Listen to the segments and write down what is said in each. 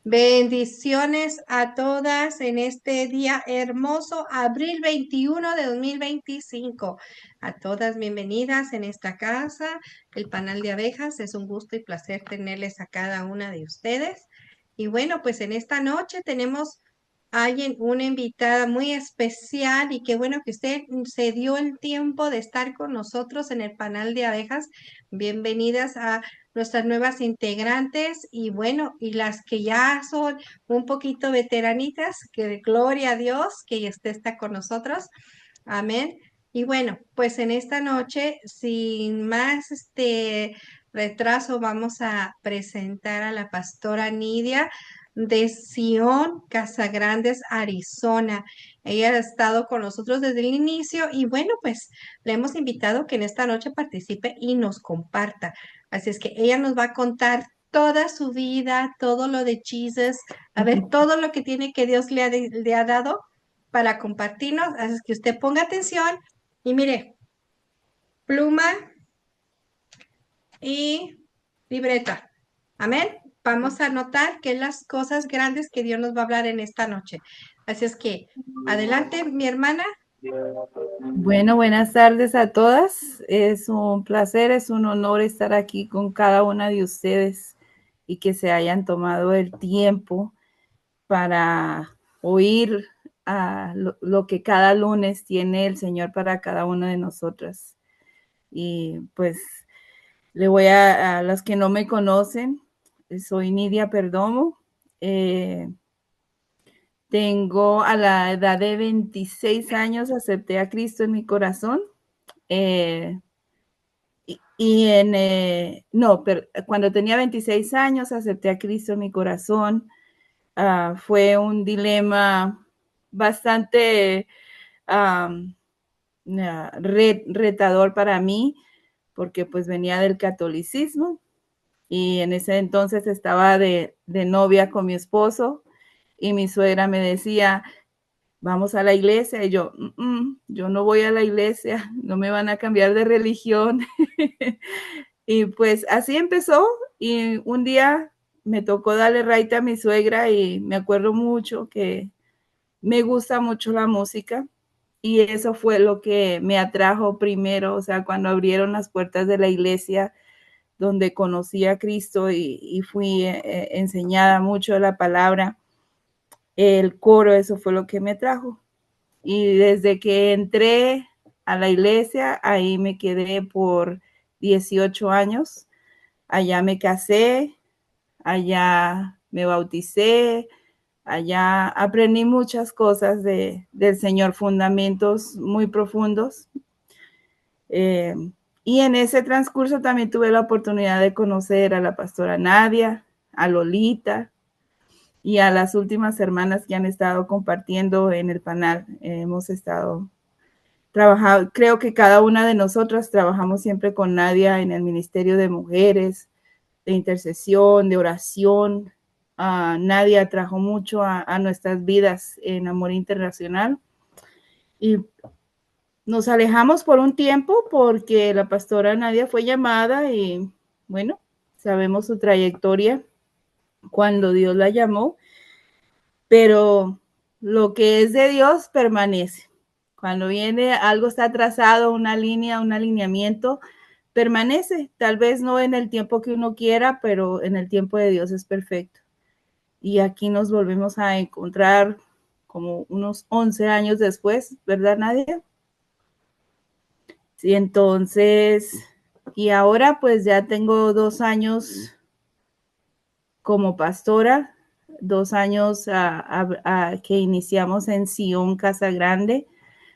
Bendiciones a todas en este día hermoso, abril 21 de 2025. A todas bienvenidas en esta casa, el panal de abejas. Es un gusto y placer tenerles a cada una de ustedes. Y bueno, pues en esta noche tenemos a alguien, una invitada muy especial y qué bueno que usted se dio el tiempo de estar con nosotros en el panal de abejas. Bienvenidas a nuestras nuevas integrantes y bueno, y las que ya son un poquito veteranitas, que gloria a Dios que usted está con nosotros. Amén. Y bueno, pues en esta noche, sin más retraso, vamos a presentar a la pastora Nidia de Sion Casagrandes, Arizona. Ella ha estado con nosotros desde el inicio y bueno, pues le hemos invitado que en esta noche participe y nos comparta. Así es que ella nos va a contar toda su vida, todo lo de Jesus, a ver, todo lo que tiene que Dios le ha dado para compartirnos. Así es que usted ponga atención y mire, pluma y libreta. Amén. Vamos a anotar que las cosas grandes que Dios nos va a hablar en esta noche. Así es que, adelante, mi hermana. Bueno, buenas tardes a todas. Es un placer, es un honor estar aquí con cada una de ustedes y que se hayan tomado el tiempo para oír lo que cada lunes tiene el Señor para cada una de nosotras. Y pues le voy a las que no me conocen, soy Nidia Perdomo. Tengo a la edad de 26 años, acepté a Cristo en mi corazón. Eh, no, pero cuando tenía 26 años acepté a Cristo en mi corazón. Fue un dilema bastante retador para mí, porque pues venía del catolicismo y en ese entonces estaba de novia con mi esposo y mi suegra me decía, vamos a la iglesia, y yo, yo no voy a la iglesia, no me van a cambiar de religión. Y pues así empezó y un día me tocó darle raite a mi suegra y me acuerdo mucho que me gusta mucho la música y eso fue lo que me atrajo primero, o sea, cuando abrieron las puertas de la iglesia donde conocí a Cristo y fui enseñada mucho de la palabra, el coro, eso fue lo que me atrajo. Y desde que entré a la iglesia, ahí me quedé por 18 años. Allá me casé, allá me bauticé, allá aprendí muchas cosas del Señor, fundamentos muy profundos. Eh, y en ese transcurso también tuve la oportunidad de conocer a la pastora Nadia, a Lolita y a las últimas hermanas que han estado compartiendo en el panel. Hemos estado trabajando, creo que cada una de nosotras trabajamos siempre con Nadia en el Ministerio de Mujeres, de intercesión, de oración. Nadia trajo mucho a nuestras vidas en Amor Internacional. Y nos alejamos por un tiempo porque la pastora Nadia fue llamada y bueno, sabemos su trayectoria cuando Dios la llamó, pero lo que es de Dios permanece. Cuando viene algo está trazado, una línea, un alineamiento, permanece. Tal vez no en el tiempo que uno quiera, pero en el tiempo de Dios es perfecto. Y aquí nos volvemos a encontrar como unos 11 años después, ¿verdad, Nadia? Sí, entonces, y ahora pues ya tengo 2 años como pastora, 2 años que iniciamos en Sion Casa Grande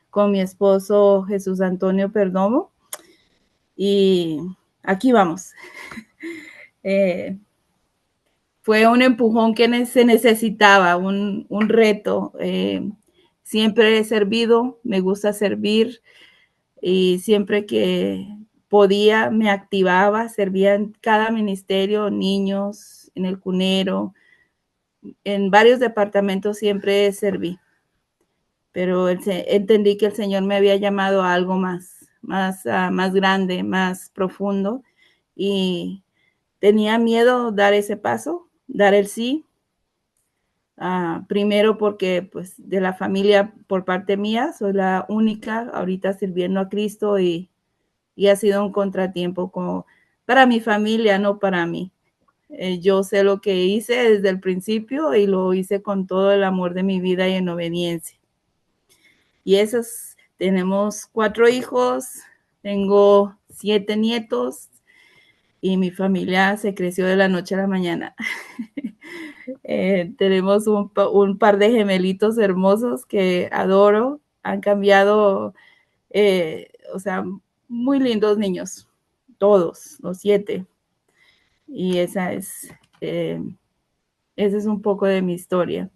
con mi esposo Jesús Antonio Perdomo. Y aquí vamos. Eh, Fue un empujón que se necesitaba, un reto. Siempre he servido, me gusta servir y siempre que podía me activaba, servía en cada ministerio, niños, en el cunero, en varios departamentos siempre serví, pero entendí que el Señor me había llamado a algo más grande, más profundo y tenía miedo dar ese paso, dar el sí, Primero porque pues de la familia por parte mía soy la única ahorita sirviendo a Cristo y ha sido un contratiempo para mi familia, no para mí. Yo sé lo que hice desde el principio y lo hice con todo el amor de mi vida y en obediencia. Y tenemos 4 hijos, tengo 7 nietos y mi familia se creció de la noche a la mañana. Tenemos un par de gemelitos hermosos que adoro, han cambiado, o sea, muy lindos niños, todos, los 7. Y ese es un poco de mi historia,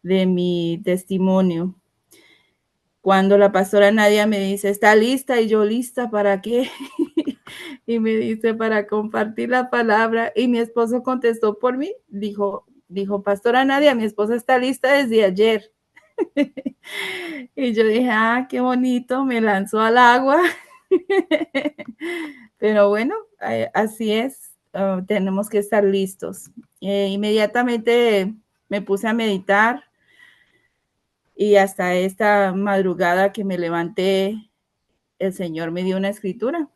de mi testimonio. Cuando la pastora Nadia me dice, ¿está lista? Y yo, ¿lista para qué? Y me dice, para compartir la palabra. Y mi esposo contestó por mí, dijo, pastora Nadia, mi esposa está lista desde ayer. Y yo dije, qué bonito, me lanzó al agua. Pero bueno, así es, tenemos que estar listos. Inmediatamente me puse a meditar y hasta esta madrugada que me levanté, el Señor me dio una escritura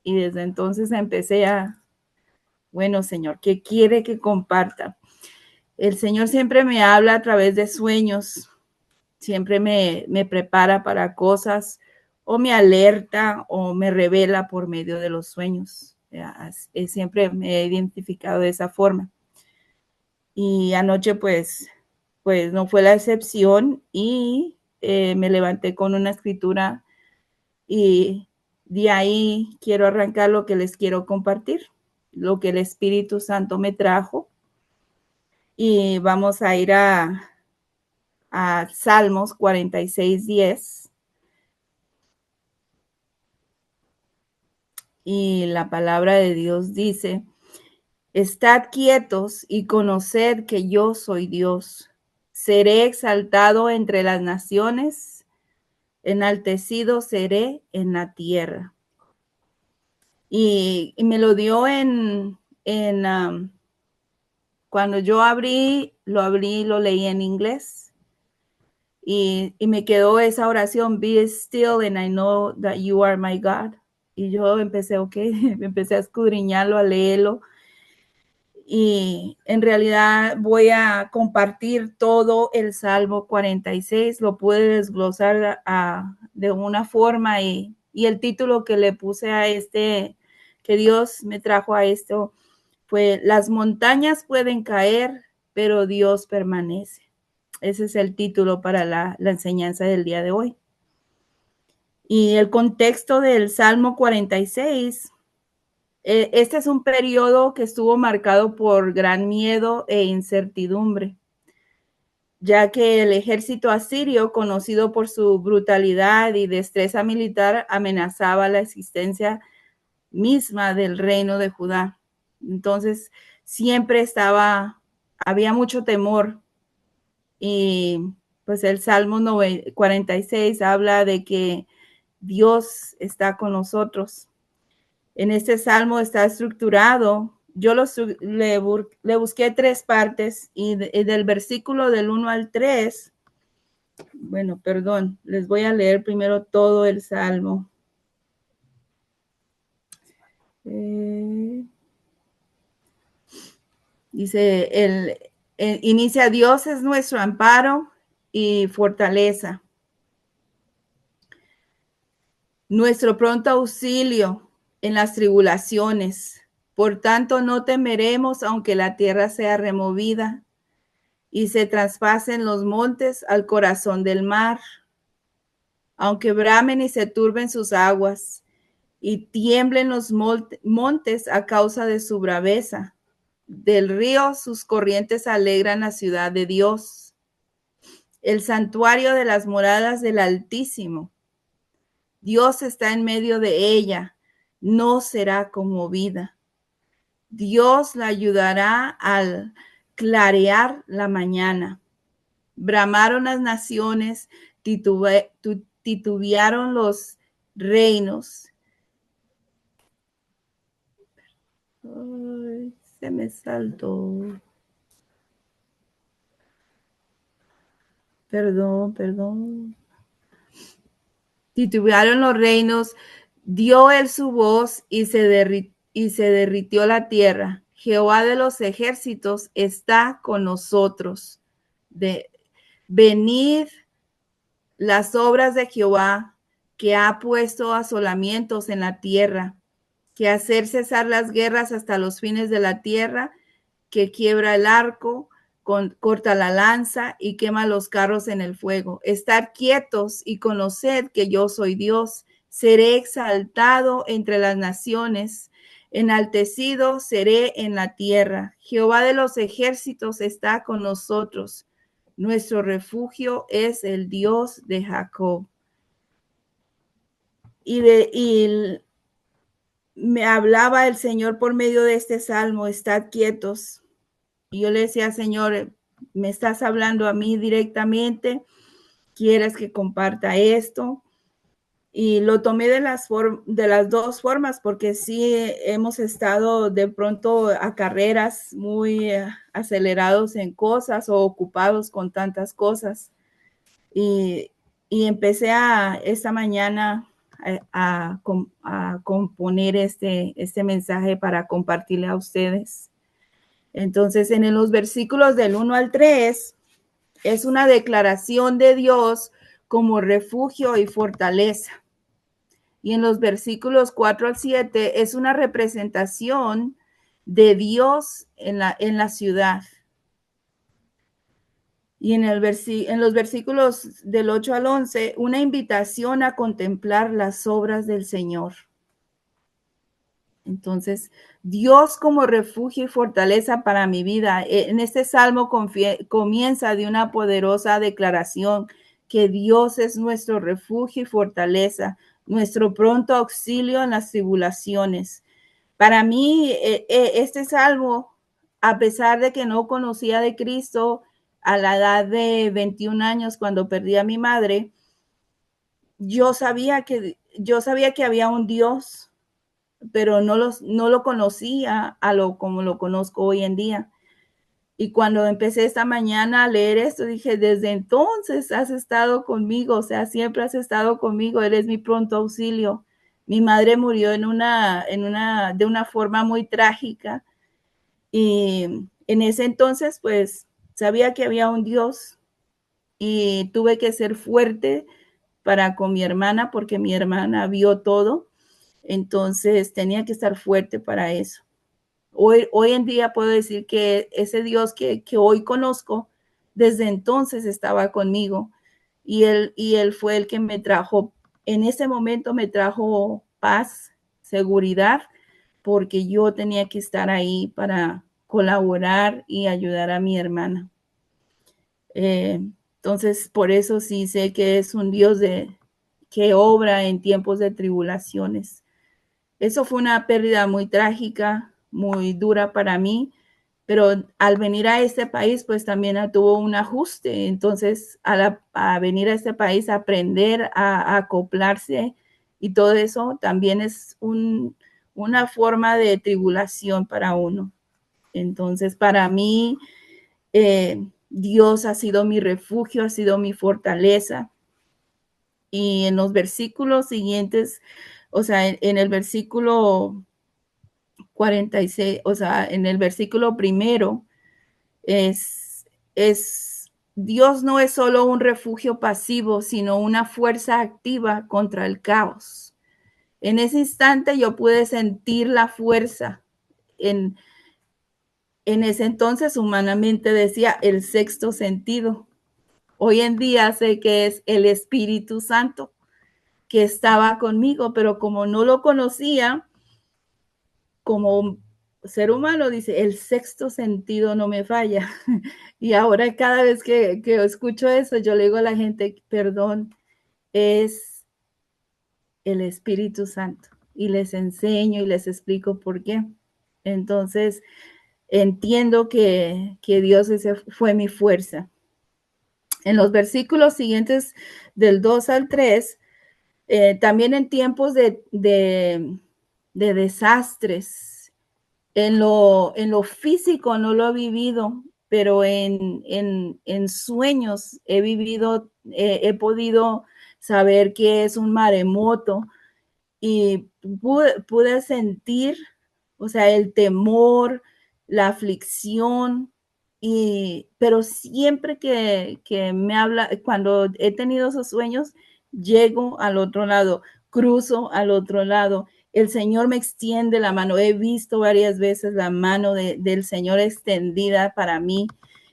y desde entonces empecé bueno, Señor, ¿qué quiere que comparta? El Señor siempre me habla a través de sueños, siempre me prepara para cosas o me alerta o me revela por medio de los sueños. Siempre me he identificado de esa forma. Y anoche pues no fue la excepción y me levanté con una escritura y de ahí quiero arrancar lo que les quiero compartir, lo que el Espíritu Santo me trajo. Y vamos a ir a Salmos 46:10. Y la palabra de Dios dice, estad quietos y conoced que yo soy Dios. Seré exaltado entre las naciones, enaltecido seré en la tierra. Y me lo dio cuando yo lo leí en inglés. Y me quedó esa oración, be still and I know that you are my God. Y yo empecé a escudriñarlo, a leerlo. Y en realidad voy a compartir todo el Salmo 46, lo pude desglosar de una forma y el título que le puse a que Dios me trajo a esto fue, las montañas pueden caer, pero Dios permanece. Ese es el título para la enseñanza del día de hoy. Y el contexto del Salmo 46, este es un periodo que estuvo marcado por gran miedo e incertidumbre, ya que el ejército asirio, conocido por su brutalidad y destreza militar, amenazaba la existencia misma del reino de Judá. Entonces, siempre había mucho temor. Y pues el Salmo 46 habla de que Dios está con nosotros. En este salmo está estructurado, yo le busqué 3 partes y del versículo del 1 al 3, les voy a leer primero todo el salmo. Dice, inicia, Dios es nuestro amparo y fortaleza, nuestro pronto auxilio en las tribulaciones. Por tanto, no temeremos aunque la tierra sea removida y se traspasen los montes al corazón del mar, aunque bramen y se turben sus aguas y tiemblen los montes a causa de su braveza. Del río sus corrientes alegran la ciudad de Dios, el santuario de las moradas del Altísimo. Dios está en medio de ella, no será conmovida. Dios la ayudará al clarear la mañana. Bramaron las naciones, titubearon los reinos. Ay, se me saltó. Perdón. Titubearon los reinos, dio él su voz y se derritió la tierra. Jehová de los ejércitos está con nosotros. Venid las obras de Jehová, que ha puesto asolamientos en la tierra, que hacer cesar las guerras hasta los fines de la tierra, que quiebra el arco, corta la lanza y quema los carros en el fuego. Estad quietos y conoced que yo soy Dios. Seré exaltado entre las naciones, enaltecido seré en la tierra. Jehová de los ejércitos está con nosotros. Nuestro refugio es el Dios de Jacob. Y me hablaba el Señor por medio de este salmo, estad quietos. Y yo le decía, Señor, me estás hablando a mí directamente, quieres que comparta esto. Y lo tomé de las dos formas, porque sí hemos estado de pronto a carreras muy acelerados en cosas o ocupados con tantas cosas. Y empecé esta mañana a componer este mensaje para compartirle a ustedes. Entonces, en los versículos del 1 al 3, es una declaración de Dios como refugio y fortaleza. Y en los versículos 4 al 7 es una representación de Dios en la ciudad. Y en los versículos del 8 al 11, una invitación a contemplar las obras del Señor. Entonces, Dios como refugio y fortaleza para mi vida. En este salmo comienza de una poderosa declaración que Dios es nuestro refugio y fortaleza, nuestro pronto auxilio en las tribulaciones. Para mí, este salmo, a pesar de que no conocía de Cristo a la edad de 21 años cuando perdí a mi madre, yo sabía que había un Dios, pero no lo conocía como lo conozco hoy en día. Y cuando empecé esta mañana a leer esto, dije, desde entonces has estado conmigo, o sea, siempre has estado conmigo, eres mi pronto auxilio. Mi madre murió de una forma muy trágica y en ese entonces, pues, sabía que había un Dios y tuve que ser fuerte para con mi hermana porque mi hermana vio todo. Entonces tenía que estar fuerte para eso. Hoy en día puedo decir que ese Dios que hoy conozco, desde entonces estaba conmigo y él fue el que me trajo, en ese momento me trajo paz, seguridad, porque yo tenía que estar ahí para colaborar y ayudar a mi hermana. Entonces, por eso sí sé que es un Dios que obra en tiempos de tribulaciones. Eso fue una pérdida muy trágica, muy dura para mí, pero al venir a este país, pues también tuvo un ajuste. Entonces, a venir a este país, a aprender a acoplarse y todo eso, también es una forma de tribulación para uno. Entonces, para mí, Dios ha sido mi refugio, ha sido mi fortaleza. Y en los versículos siguientes, o sea, en el versículo 46, o sea, en el versículo primero, es Dios no es solo un refugio pasivo, sino una fuerza activa contra el caos. En ese instante yo pude sentir la fuerza. En ese entonces humanamente decía el sexto sentido. Hoy en día sé que es el Espíritu Santo que estaba conmigo, pero como no lo conocía, como ser humano, dice, el sexto sentido no me falla. Y ahora cada vez que escucho eso, yo le digo a la gente, perdón, es el Espíritu Santo. Y les enseño y les explico por qué. Entonces, entiendo que Dios fue mi fuerza. En los versículos siguientes del 2 al 3, también en tiempos de desastres, en lo físico no lo he vivido, pero en sueños he podido saber que es un maremoto y pude sentir, o sea, el temor, la aflicción, pero siempre que me habla, cuando he tenido esos sueños, llego al otro lado, cruzo al otro lado. El Señor me extiende la mano. He visto varias veces la mano del Señor extendida para mí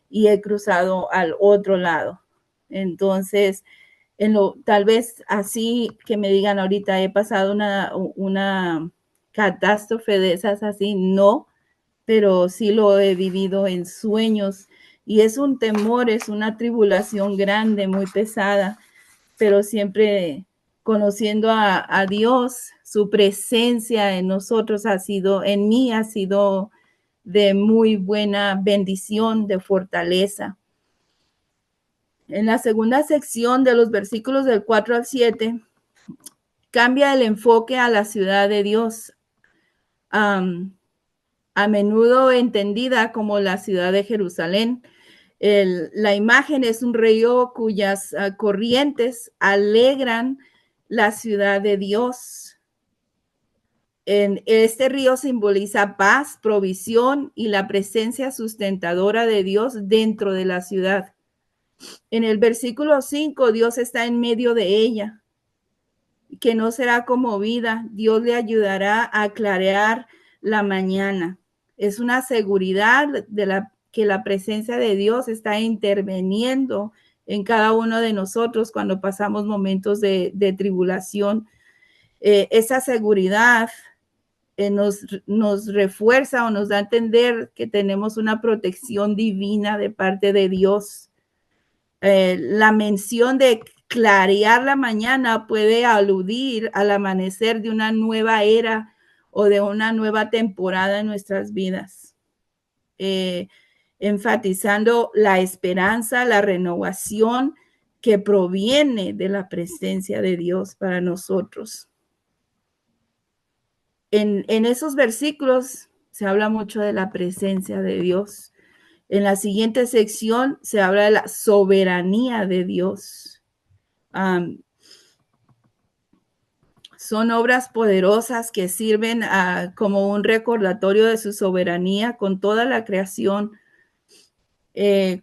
y he cruzado al otro lado. Entonces, tal vez así que me digan ahorita he pasado una catástrofe de esas así, no, pero sí lo he vivido en sueños y es un temor, es una tribulación grande, muy pesada, pero siempre conociendo a Dios, su presencia en nosotros en mí ha sido de muy buena bendición, de fortaleza. En la segunda sección de los versículos del 4 al 7, cambia el enfoque a la ciudad de Dios, a menudo entendida como la ciudad de Jerusalén. La imagen es un río cuyas corrientes alegran la ciudad de Dios. Este río simboliza paz, provisión y la presencia sustentadora de Dios dentro de la ciudad. En el versículo 5, Dios está en medio de ella, que no será conmovida. Dios le ayudará a clarear la mañana. Es una seguridad que la presencia de Dios está interviniendo en cada uno de nosotros cuando pasamos momentos de tribulación. Esa seguridad nos refuerza o nos da a entender que tenemos una protección divina de parte de Dios. La mención de clarear la mañana puede aludir al amanecer de una nueva era o de una nueva temporada en nuestras vidas, enfatizando la esperanza, la renovación que proviene de la presencia de Dios para nosotros. En esos versículos se habla mucho de la presencia de Dios. En la siguiente sección se habla de la soberanía de Dios. Son obras poderosas que sirven como un recordatorio de su soberanía con toda la creación.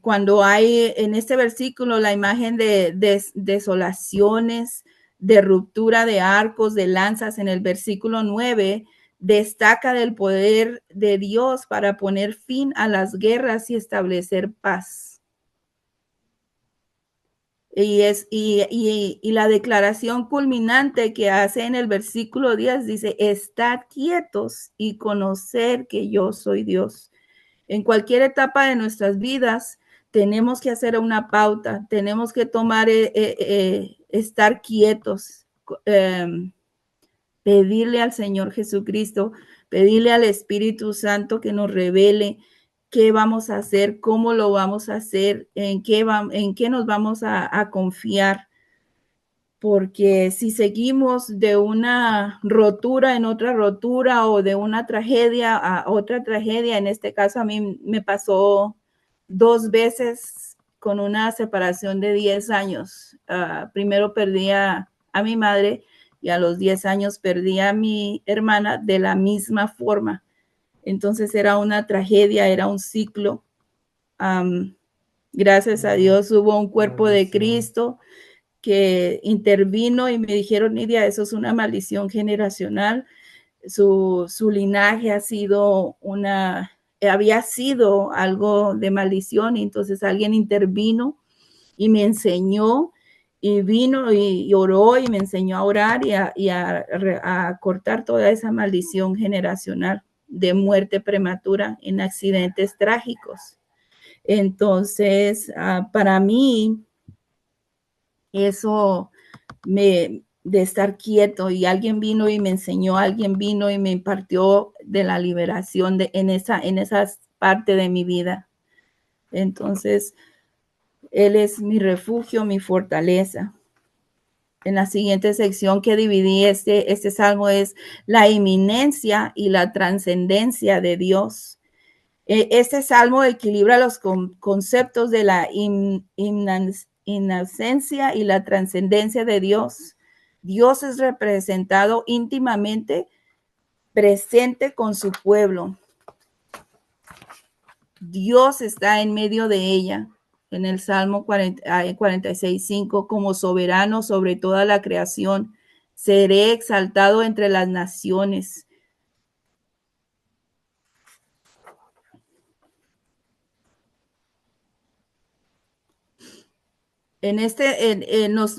Cuando hay en este versículo la imagen de desolaciones, de ruptura de arcos, de lanzas, en el versículo 9, destaca del poder de Dios para poner fin a las guerras y establecer paz. Y la declaración culminante que hace en el versículo 10 dice, estad quietos y conocer que yo soy Dios. En cualquier etapa de nuestras vidas tenemos que hacer una pauta, tenemos que tomar, estar quietos, pedirle al Señor Jesucristo, pedirle al Espíritu Santo que nos revele qué vamos a hacer, cómo lo vamos a hacer, en qué nos vamos a confiar. Porque si seguimos de una rotura en otra rotura o de una tragedia a otra tragedia, en este caso a mí me pasó 2 veces con una separación de 10 años. Primero perdí a mi madre y a los 10 años perdí a mi hermana de la misma forma. Entonces era una tragedia, era un ciclo. Gracias a Dios hubo un cuerpo de Cristo que intervino y me dijeron, Nidia, eso es una maldición generacional. Su linaje había sido algo de maldición, y entonces alguien intervino y me enseñó y vino y oró y me enseñó a orar y a cortar toda esa maldición generacional de muerte prematura en accidentes trágicos. Entonces, para mí, eso de estar quieto y alguien vino y me enseñó, alguien vino y me impartió de la liberación en esa parte de mi vida. Entonces, Él es mi refugio, mi fortaleza. En la siguiente sección que dividí este salmo es la inminencia y la trascendencia de Dios. Este salmo equilibra los conceptos de la inocencia y la trascendencia de Dios. Dios es representado íntimamente presente con su pueblo. Dios está en medio de ella. En el Salmo 46:5, como soberano sobre toda la creación, seré exaltado entre las naciones.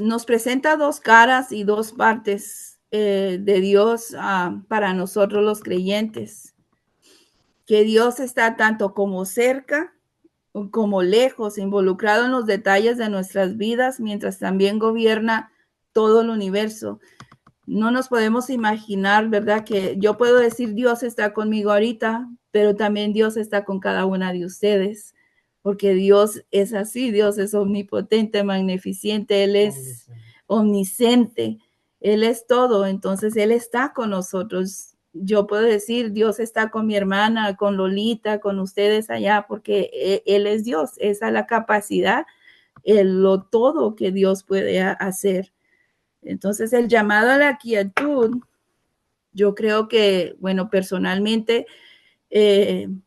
Nos presenta dos caras y dos partes de Dios para nosotros los creyentes. Que Dios está tanto como cerca como lejos, involucrado en los detalles de nuestras vidas, mientras también gobierna todo el universo. No nos podemos imaginar, ¿verdad? Que yo puedo decir Dios está conmigo ahorita, pero también Dios está con cada una de ustedes, porque Dios es así, Dios es omnipotente, magnificente, Él es omnisciente, Él es todo, entonces Él está con nosotros. Yo puedo decir, Dios está con mi hermana, con Lolita, con ustedes allá, porque Él es Dios, esa es la capacidad, lo todo que Dios puede hacer. Entonces, el llamado a la quietud, yo creo que, bueno, personalmente,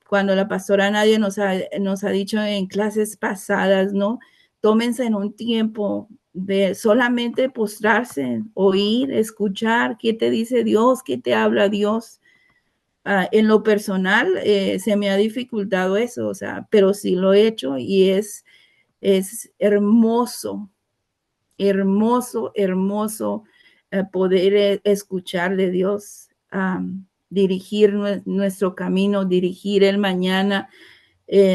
cuando la pastora Nadia nos ha dicho en clases pasadas, ¿no? Tómense en un tiempo de solamente postrarse, oír, escuchar qué te dice Dios, qué te habla Dios. En lo personal, se me ha dificultado eso, o sea, pero sí lo he hecho y es hermoso, hermoso, hermoso poder escuchar de Dios, dirigir nuestro camino, dirigir el mañana,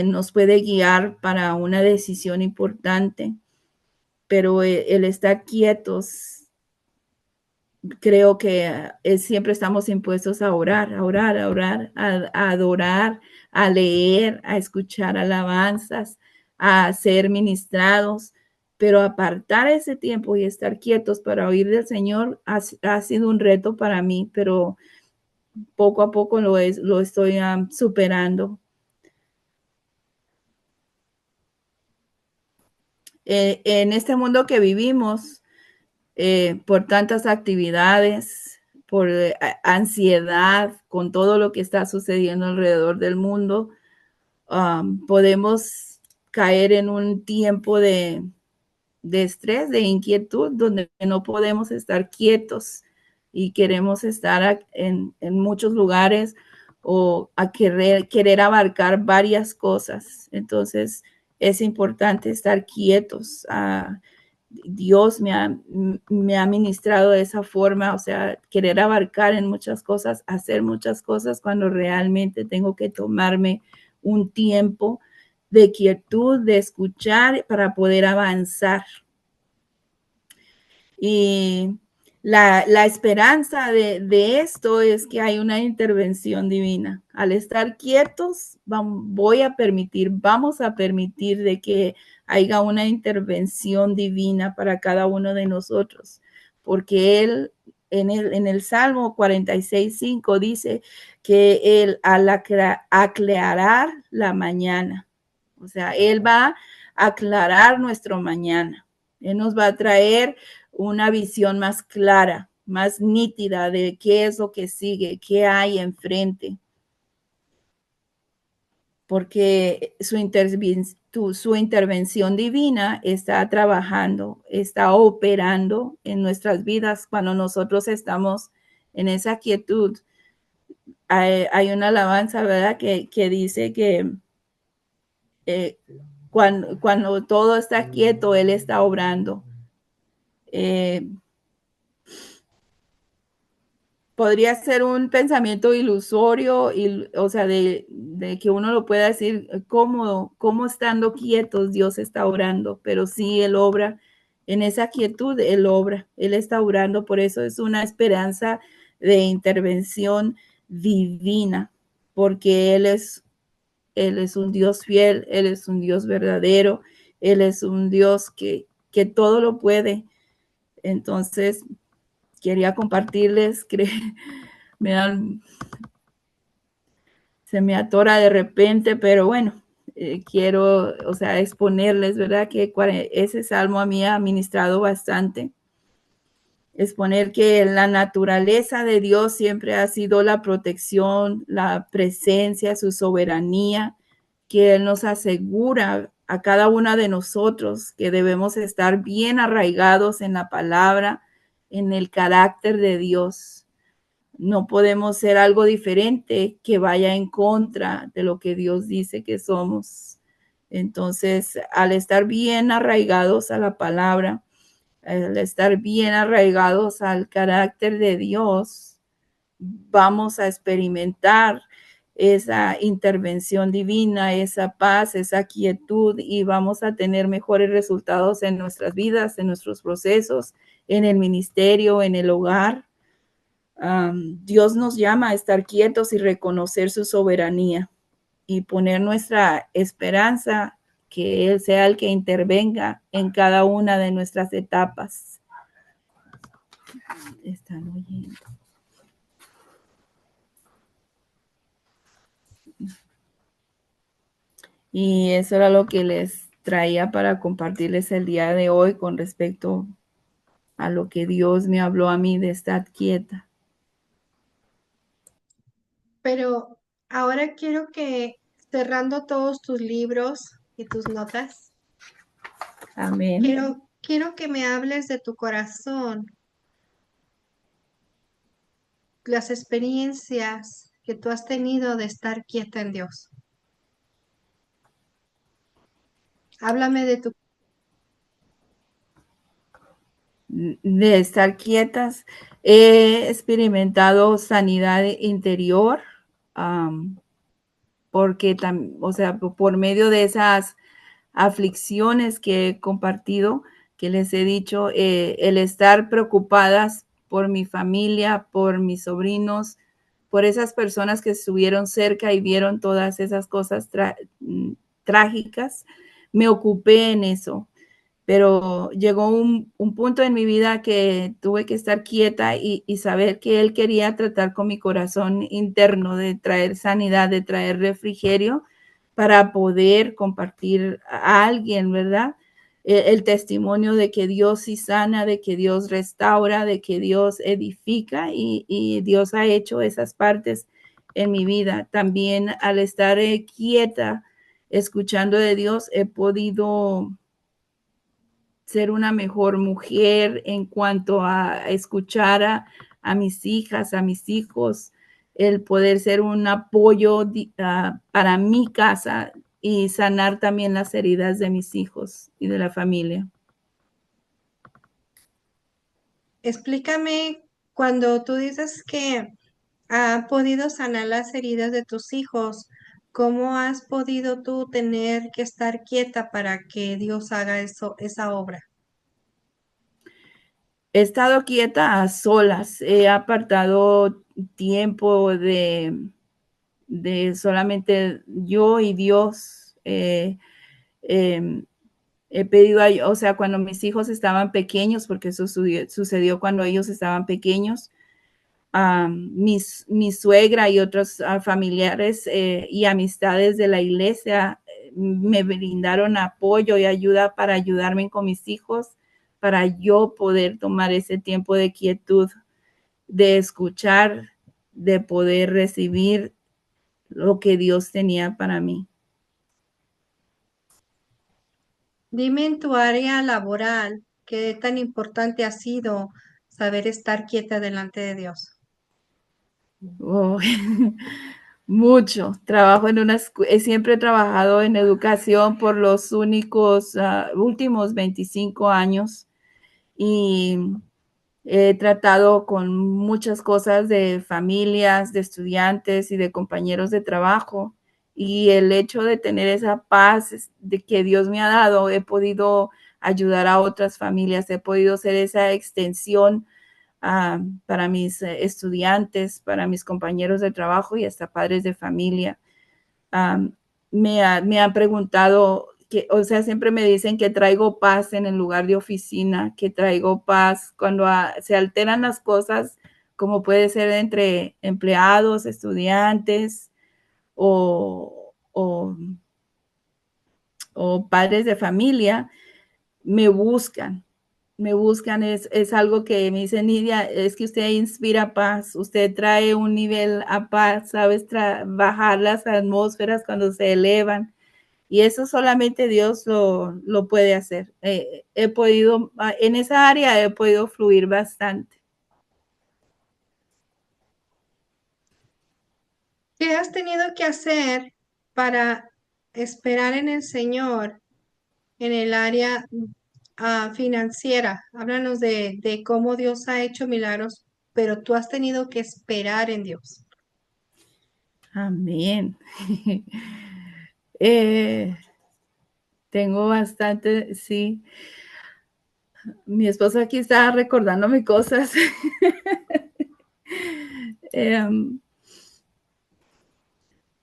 nos puede guiar para una decisión importante, pero el estar quietos, creo que siempre estamos impuestos a orar, a orar, a orar, a adorar, a leer, a escuchar alabanzas, a ser ministrados, pero apartar ese tiempo y estar quietos para oír del Señor ha sido un reto para mí, pero poco a poco lo estoy superando. En este mundo que vivimos, por tantas actividades, por ansiedad, con todo lo que está sucediendo alrededor del mundo, podemos caer en un tiempo de estrés, de inquietud, donde no podemos estar quietos y queremos estar en muchos lugares o a querer abarcar varias cosas. Entonces, es importante estar quietos. Dios me ha ministrado de esa forma, o sea, querer abarcar en muchas cosas, hacer muchas cosas cuando realmente tengo que tomarme un tiempo de quietud, de escuchar para poder avanzar. Y la esperanza de esto es que hay una intervención divina. Al estar quietos, vamos a permitir de que haya una intervención divina para cada uno de nosotros, porque Él en el Salmo 46:5 dice que Él al aclarar la mañana, o sea, Él va a aclarar nuestro mañana. Él nos va a traer una visión más clara, más nítida de qué es lo que sigue, qué hay enfrente. Porque su intervención divina está trabajando, está operando en nuestras vidas cuando nosotros estamos en esa quietud. Hay una alabanza, ¿verdad? Que dice que cuando todo está quieto, Él está obrando. Podría ser un pensamiento ilusorio, o sea, de que uno lo pueda decir, cómo estando quietos Dios está obrando, pero sí, Él obra, en esa quietud Él obra, Él está obrando, por eso es una esperanza de intervención divina, porque Él es un Dios fiel, Él es un Dios verdadero, Él es un Dios que todo lo puede. Entonces, quería compartirles, me dan, se me atora de repente, pero bueno, quiero, o sea, exponerles, ¿verdad? Que ese salmo a mí ha ministrado bastante. Exponer que la naturaleza de Dios siempre ha sido la protección, la presencia, su soberanía, que Él nos asegura a cada una de nosotros que debemos estar bien arraigados en la palabra, en el carácter de Dios. No podemos ser algo diferente que vaya en contra de lo que Dios dice que somos. Entonces, al estar bien arraigados a la palabra, al estar bien arraigados al carácter de Dios, vamos a experimentar esa intervención divina, esa paz, esa quietud, y vamos a tener mejores resultados en nuestras vidas, en nuestros procesos, en el ministerio, en el hogar. Dios nos llama a estar quietos y reconocer su soberanía y poner nuestra esperanza que Él sea el que intervenga en cada una de nuestras etapas. Están oyendo. Y eso era lo que les traía para compartirles el día de hoy con respecto a lo que Dios me habló a mí de estar quieta. Pero ahora quiero que, cerrando todos tus libros y tus notas, Amén. quiero que me hables de tu corazón, las experiencias que tú has tenido de estar quieta en Dios. Háblame de tu... De estar quietas. He experimentado sanidad interior, porque, o sea, por medio de esas aflicciones que he compartido, que les he dicho, el estar preocupadas por mi familia, por mis sobrinos, por esas personas que estuvieron cerca y vieron todas esas cosas trágicas, me ocupé en eso. Pero llegó un punto en mi vida que tuve que estar quieta y saber que Él quería tratar con mi corazón interno, de traer sanidad, de traer refrigerio para poder compartir a alguien, ¿verdad? El testimonio de que Dios sí sana, de que Dios restaura, de que Dios edifica y Dios ha hecho esas partes en mi vida. También al estar quieta, escuchando de Dios, he podido ser una mejor mujer en cuanto a escuchar a mis hijas, a mis hijos, el poder ser un apoyo para mi casa y sanar también las heridas de mis hijos y de la familia. Explícame cuando tú dices que ha podido sanar las heridas de tus hijos, ¿cómo has podido tú tener que estar quieta para que Dios haga eso, esa obra? He estado quieta a solas, he apartado tiempo de solamente yo y Dios. He pedido, o sea, cuando mis hijos estaban pequeños, porque eso sucedió cuando ellos estaban pequeños, mi suegra y otros familiares y amistades de la iglesia me brindaron apoyo y ayuda para ayudarme con mis hijos, para yo poder tomar ese tiempo de quietud, de escuchar, de poder recibir lo que Dios tenía para mí. Dime en tu área laboral, ¿qué tan importante ha sido saber estar quieta delante de Dios? Oh, mucho. Trabajo en siempre he trabajado en educación por los últimos 25 años y he tratado con muchas cosas de familias, de estudiantes y de compañeros de trabajo. Y el hecho de tener esa paz de que Dios me ha dado, he podido ayudar a otras familias, he podido ser esa extensión para mis estudiantes, para mis compañeros de trabajo y hasta padres de familia. Me han preguntado, o sea, siempre me dicen que traigo paz en el lugar de oficina, que traigo paz cuando se alteran las cosas, como puede ser entre empleados, estudiantes, o padres de familia me buscan. Es algo que me dice Nidia, es que usted inspira paz, usted trae un nivel a paz, sabes bajar las atmósferas cuando se elevan. Y eso solamente Dios lo puede hacer. He podido, en esa área he podido fluir bastante. ¿Qué has tenido que hacer para esperar en el Señor en el área financiera? Háblanos de cómo Dios ha hecho milagros, pero tú has tenido que esperar en Dios. Amén. Tengo bastante, sí. Mi esposo aquí está recordándome cosas.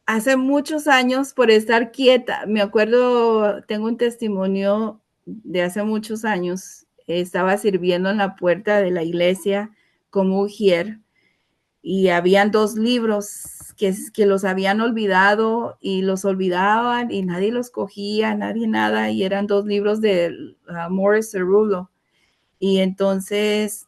Hace muchos años, por estar quieta, me acuerdo, tengo un testimonio de hace muchos años. Estaba sirviendo en la puerta de la iglesia como ujier y habían 2 libros que los habían olvidado y los olvidaban y nadie los cogía, nadie nada, y eran 2 libros de Morris Cerullo. Y entonces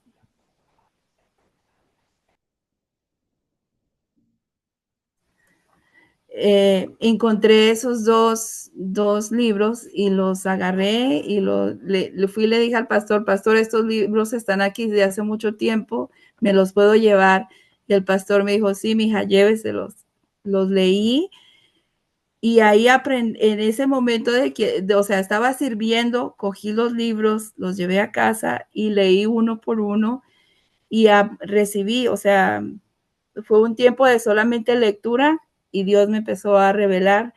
encontré esos dos libros y los agarré y le fui y le dije al pastor, estos libros están aquí desde hace mucho tiempo, me los puedo llevar. Y el pastor me dijo, sí, mija, lléveselos. Los leí y ahí aprendí, en ese momento o sea, estaba sirviendo, cogí los libros, los llevé a casa y leí uno por uno y recibí, o sea, fue un tiempo de solamente lectura y Dios me empezó a revelar.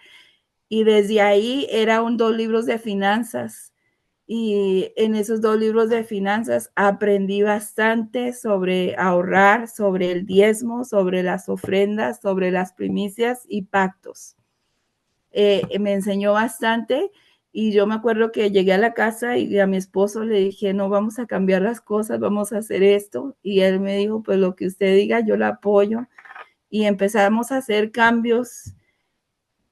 Y desde ahí eran 2 libros de finanzas. Y en esos 2 libros de finanzas aprendí bastante sobre ahorrar, sobre el diezmo, sobre las ofrendas, sobre las primicias y pactos. Me enseñó bastante y yo me acuerdo que llegué a la casa y a mi esposo le dije, no, vamos a cambiar las cosas, vamos a hacer esto. Y él me dijo, pues lo que usted diga, yo la apoyo. Y empezamos a hacer cambios.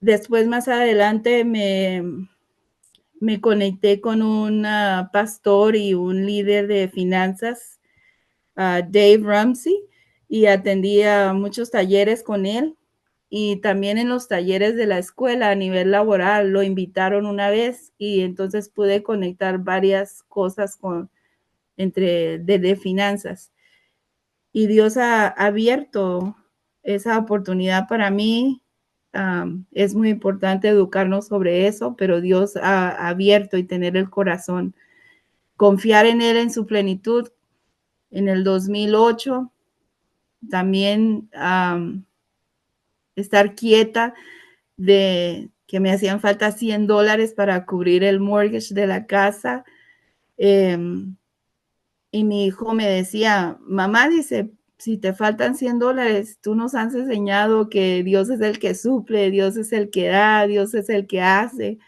Después, más adelante, me conecté con un pastor y un líder de finanzas, Dave Ramsey, y atendía muchos talleres con él. Y también en los talleres de la escuela a nivel laboral lo invitaron una vez y entonces pude conectar varias cosas de finanzas. Y Dios ha abierto esa oportunidad para mí. Es muy importante educarnos sobre eso, pero Dios ha abierto y tener el corazón, confiar en Él en su plenitud. En el 2008, también estar quieta de que me hacían falta $100 para cubrir el mortgage de la casa. Y mi hijo me decía, mamá, dice, si te faltan $100, tú nos has enseñado que Dios es el que suple, Dios es el que da, Dios es el que hace.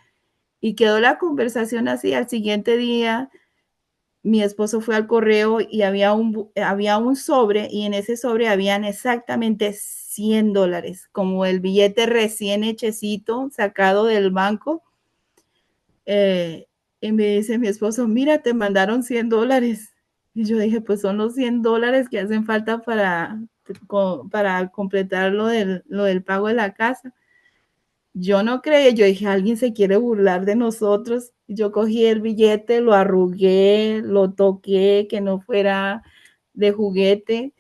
Y quedó la conversación así. Al siguiente día, mi esposo fue al correo y había un sobre y en ese sobre habían exactamente $100, como el billete recién hechecito, sacado del banco. Y me dice mi esposo, mira, te mandaron $100. Y yo dije, pues son los $100 que hacen falta para completar lo del pago de la casa. Yo no creía, yo dije, alguien se quiere burlar de nosotros. Yo cogí el billete, lo arrugué, lo toqué, que no fuera de juguete.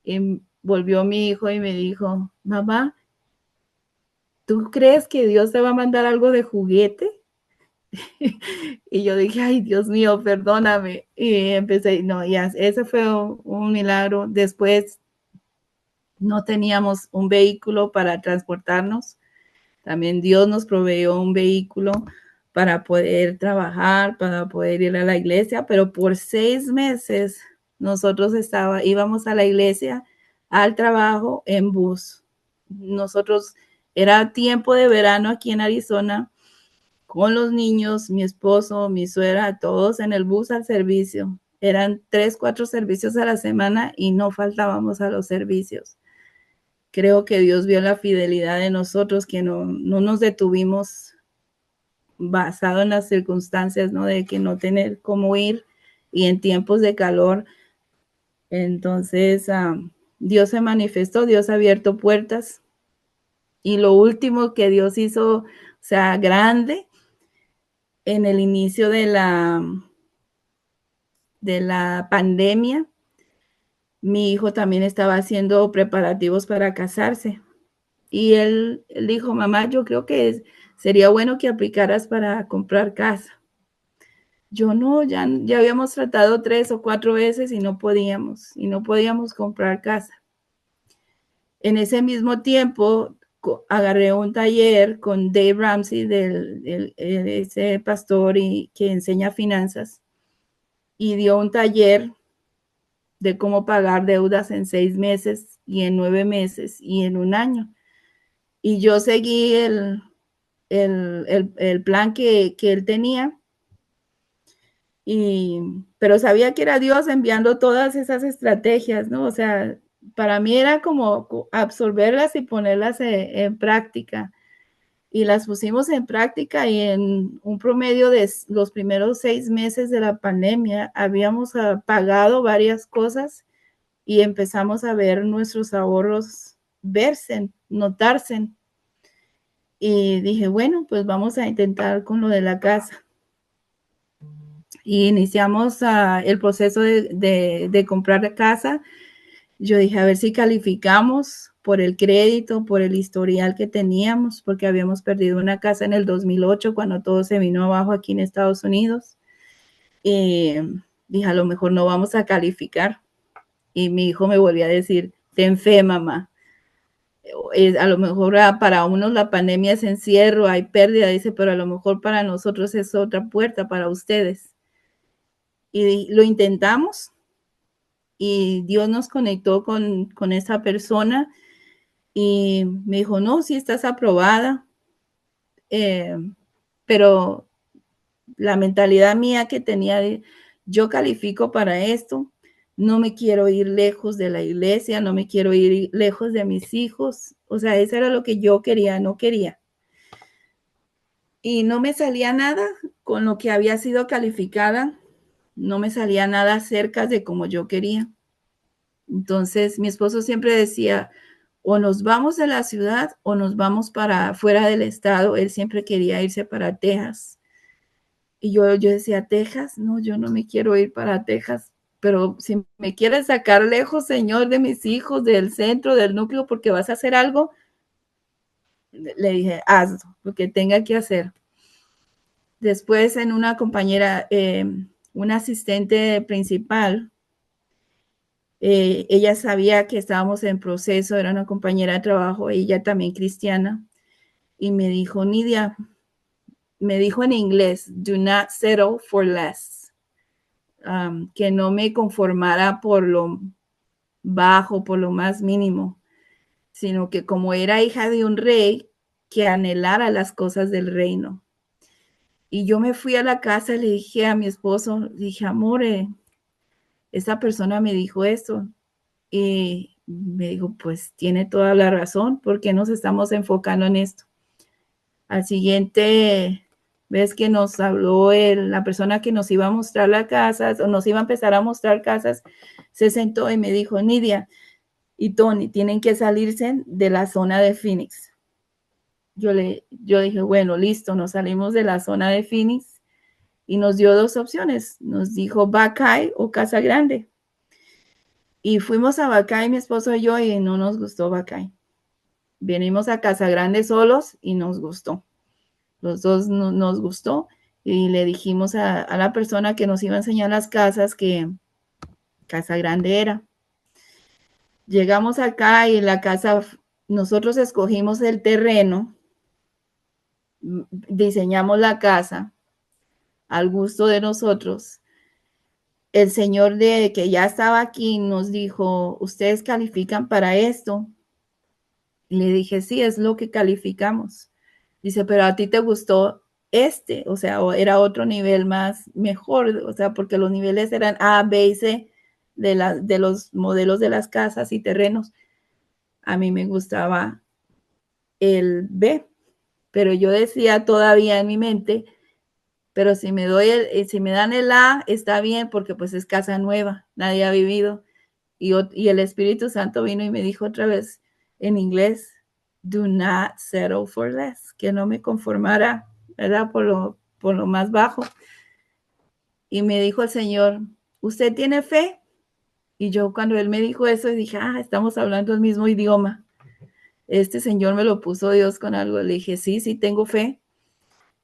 Y volvió mi hijo y me dijo, mamá, ¿tú crees que Dios te va a mandar algo de juguete? Y yo dije, ay, Dios mío, perdóname. Y empecé, no, ya, ese fue un milagro. Después no teníamos un vehículo para transportarnos. También Dios nos proveyó un vehículo para poder trabajar, para poder ir a la iglesia, pero por 6 meses nosotros íbamos a la iglesia, al trabajo en bus. Nosotros, era tiempo de verano aquí en Arizona, con los niños, mi esposo, mi suegra, todos en el bus al servicio. Eran 3, 4 servicios a la semana y no faltábamos a los servicios. creo que Dios vio la fidelidad de nosotros, que no nos detuvimos basado en las circunstancias, ¿no? De que no tener cómo ir y en tiempos de calor. Entonces, Dios se manifestó, Dios ha abierto puertas. Y lo último que Dios hizo, o sea, grande, en el inicio de la pandemia, mi hijo también estaba haciendo preparativos para casarse. Y él dijo, mamá, yo creo que sería bueno que aplicaras para comprar casa. Yo no, ya habíamos tratado 3 o 4 veces y no podíamos comprar casa. En ese mismo tiempo agarré un taller con Dave Ramsey, ese pastor que enseña finanzas, y dio un taller de cómo pagar deudas en 6 meses y en 9 meses y en un año. Y yo seguí el plan que él tenía, pero sabía que era Dios enviando todas esas estrategias, ¿no? O sea, para mí era como absorberlas y ponerlas en práctica. Y las pusimos en práctica, y en un promedio de los primeros 6 meses de la pandemia habíamos pagado varias cosas y empezamos a ver nuestros ahorros verse, notarse. Y dije, bueno, pues vamos a intentar con lo de la casa. Y iniciamos el proceso de comprar casa. Yo dije, a ver si calificamos por el crédito, por el historial que teníamos, porque habíamos perdido una casa en el 2008 cuando todo se vino abajo aquí en Estados Unidos. Y dije, a lo mejor no vamos a calificar. Y mi hijo me volvió a decir, ten fe, mamá. A lo mejor para unos la pandemia es encierro, hay pérdida, dice, pero a lo mejor para nosotros es otra puerta para ustedes. Y lo intentamos, y Dios nos conectó con esa persona y me dijo, no, sí estás aprobada, pero la mentalidad mía que tenía de, yo califico para esto, no me quiero ir lejos de la iglesia, no me quiero ir lejos de mis hijos, o sea, eso era lo que yo quería, no quería. Y no me salía nada con lo que había sido calificada, no me salía nada cerca de como yo quería. Entonces, mi esposo siempre decía, o nos vamos de la ciudad o nos vamos para fuera del estado. Él siempre quería irse para Texas. Y yo decía, ¿Texas? No, yo no me quiero ir para Texas. Pero si me quieres sacar lejos, Señor, de mis hijos, del centro, del núcleo, porque vas a hacer algo, le dije, hazlo, lo que tenga que hacer. Después, en una compañera, una asistente principal, ella sabía que estábamos en proceso, era una compañera de trabajo, ella también cristiana, y me dijo, Nidia, me dijo en inglés, do not settle for less, que no me conformara por lo bajo, por lo más mínimo, sino que como era hija de un rey, que anhelara las cosas del reino. Y yo me fui a la casa y le dije a mi esposo, dije, amor, esa persona me dijo esto. Y me dijo, pues tiene toda la razón, porque nos estamos enfocando en esto. Al siguiente vez que nos habló la persona que nos iba a mostrar las casas, o nos iba a empezar a mostrar casas, se sentó y me dijo, Nidia y Tony, tienen que salirse de la zona de Phoenix. Yo dije, bueno, listo, nos salimos de la zona de Phoenix, y nos dio 2 opciones. Nos dijo Buckeye o Casa Grande. Y fuimos a Buckeye, mi esposo y yo, y no nos gustó Buckeye. Venimos a Casa Grande solos y nos gustó. Los dos nos gustó, y le dijimos a la persona que nos iba a enseñar las casas que Casa Grande era. Llegamos acá y la casa, nosotros escogimos el terreno, diseñamos la casa al gusto de nosotros. El señor que ya estaba aquí nos dijo, ¿ustedes califican para esto? Y le dije, sí, es lo que calificamos. Dice, pero a ti te gustó o sea, era otro nivel más mejor, o sea, porque los niveles eran A, B y C de los modelos de las casas y terrenos. a mí me gustaba el B, pero yo decía todavía en mi mente, pero si me dan el A, está bien, porque pues es casa nueva, nadie ha vivido. Y el Espíritu Santo vino y me dijo otra vez en inglés, do not settle for less, que no me conformara, ¿verdad? Por lo más bajo. Y me dijo el Señor, ¿usted tiene fe? Y yo cuando él me dijo eso, dije, estamos hablando el mismo idioma. Este Señor me lo puso Dios con algo. Le dije, sí, tengo fe.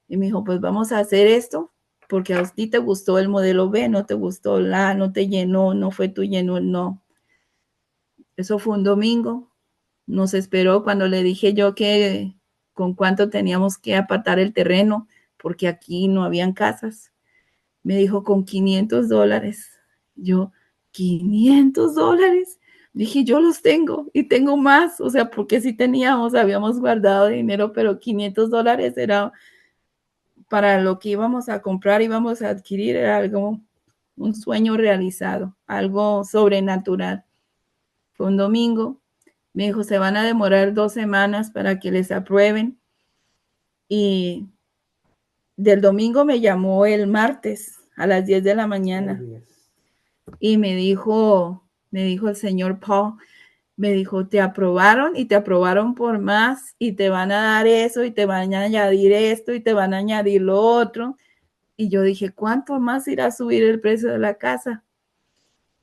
Y me dijo, pues vamos a hacer esto, porque a ti te gustó el modelo B, no te gustó la, no te llenó, no fue tu lleno, no. Eso fue un domingo. Nos esperó cuando le dije yo que con cuánto teníamos que apartar el terreno, porque aquí no habían casas. Me dijo con $500. Yo, $500. Dije, yo los tengo y tengo más. O sea, porque sí teníamos, habíamos guardado dinero, pero $500 era para lo que íbamos a comprar, íbamos a adquirir, era algo, un sueño realizado, algo sobrenatural. Fue un domingo. Me dijo, se van a demorar 2 semanas para que les aprueben. Y del domingo me llamó el martes a las 10 de la mañana. Y me dijo el señor Paul, me dijo, te aprobaron y te aprobaron por más y te van a dar eso y te van a añadir esto y te van a añadir lo otro. Y yo dije, ¿cuánto más irá a subir el precio de la casa?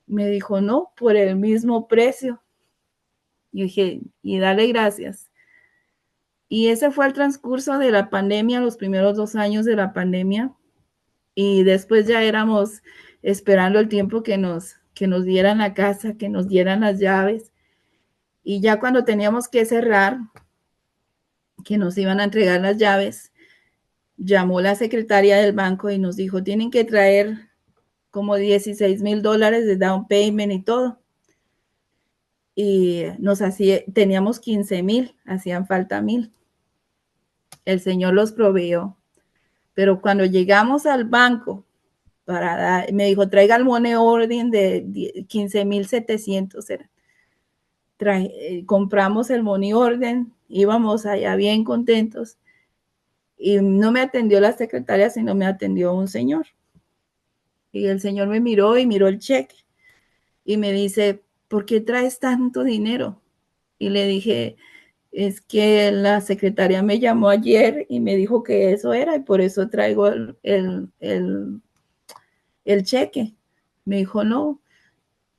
Me dijo, no, por el mismo precio. Y dije, y dale gracias. Y ese fue el transcurso de la pandemia, los primeros 2 años de la pandemia. Y después ya éramos esperando el tiempo que nos dieran la casa, que nos dieran las llaves. Y ya cuando teníamos que cerrar, que nos iban a entregar las llaves, llamó la secretaria del banco y nos dijo, tienen que traer como $16,000 de down payment y todo. Y teníamos 15,000, hacían falta 1,000. El Señor los proveyó. Pero cuando llegamos al banco, me dijo, traiga el money order de 15,700. Compramos el money order, íbamos allá bien contentos. Y no me atendió la secretaria, sino me atendió un señor. Y el señor me miró y miró el cheque. Y me dice, ¿por qué traes tanto dinero? Y le dije, es que la secretaria me llamó ayer y me dijo que eso era y por eso traigo el cheque. Me dijo, no,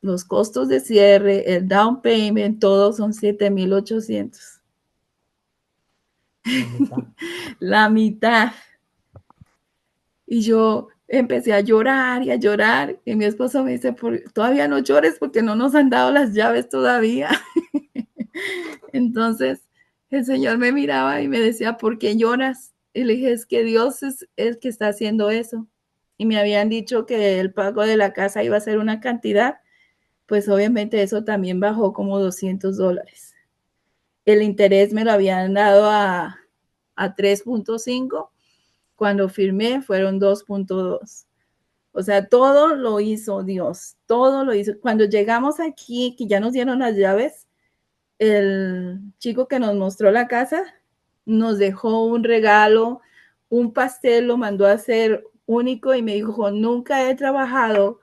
los costos de cierre, el down payment, todos son 7,800. La mitad. Y yo empecé a llorar y a llorar. Y mi esposo me dice, todavía no llores porque no nos han dado las llaves todavía. Entonces el Señor me miraba y me decía, ¿por qué lloras? Y le dije, es que Dios es el que está haciendo eso. Y me habían dicho que el pago de la casa iba a ser una cantidad, pues obviamente eso también bajó como $200. El interés me lo habían dado a 3.5, cuando firmé fueron 2.2. O sea, todo lo hizo Dios, todo lo hizo. Cuando llegamos aquí, que ya nos dieron las llaves, el chico que nos mostró la casa nos dejó un regalo, un pastel, lo mandó a hacer único y me dijo, nunca he trabajado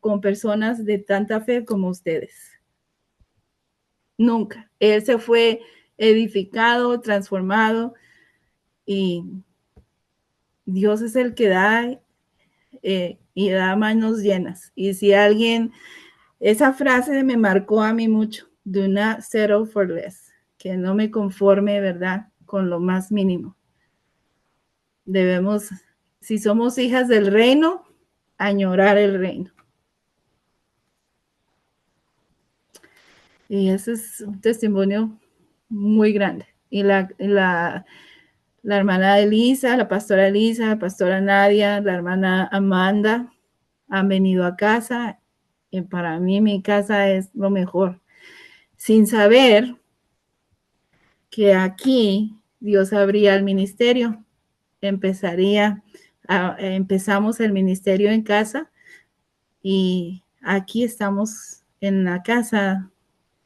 con personas de tanta fe como ustedes. Nunca. Él se fue edificado, transformado y Dios es el que da y da manos llenas. Y si alguien, esa frase me marcó a mí mucho, do not settle for less, que no me conforme, ¿verdad?, con lo más mínimo. Debemos, si somos hijas del reino, añorar el reino. Y ese es un testimonio muy grande. Y la hermana Elisa, la pastora Elisa, la pastora Nadia, la hermana Amanda han venido a casa. Y para mí mi casa es lo mejor. Sin saber que aquí Dios abría el ministerio. Empezamos el ministerio en casa y aquí estamos en la casa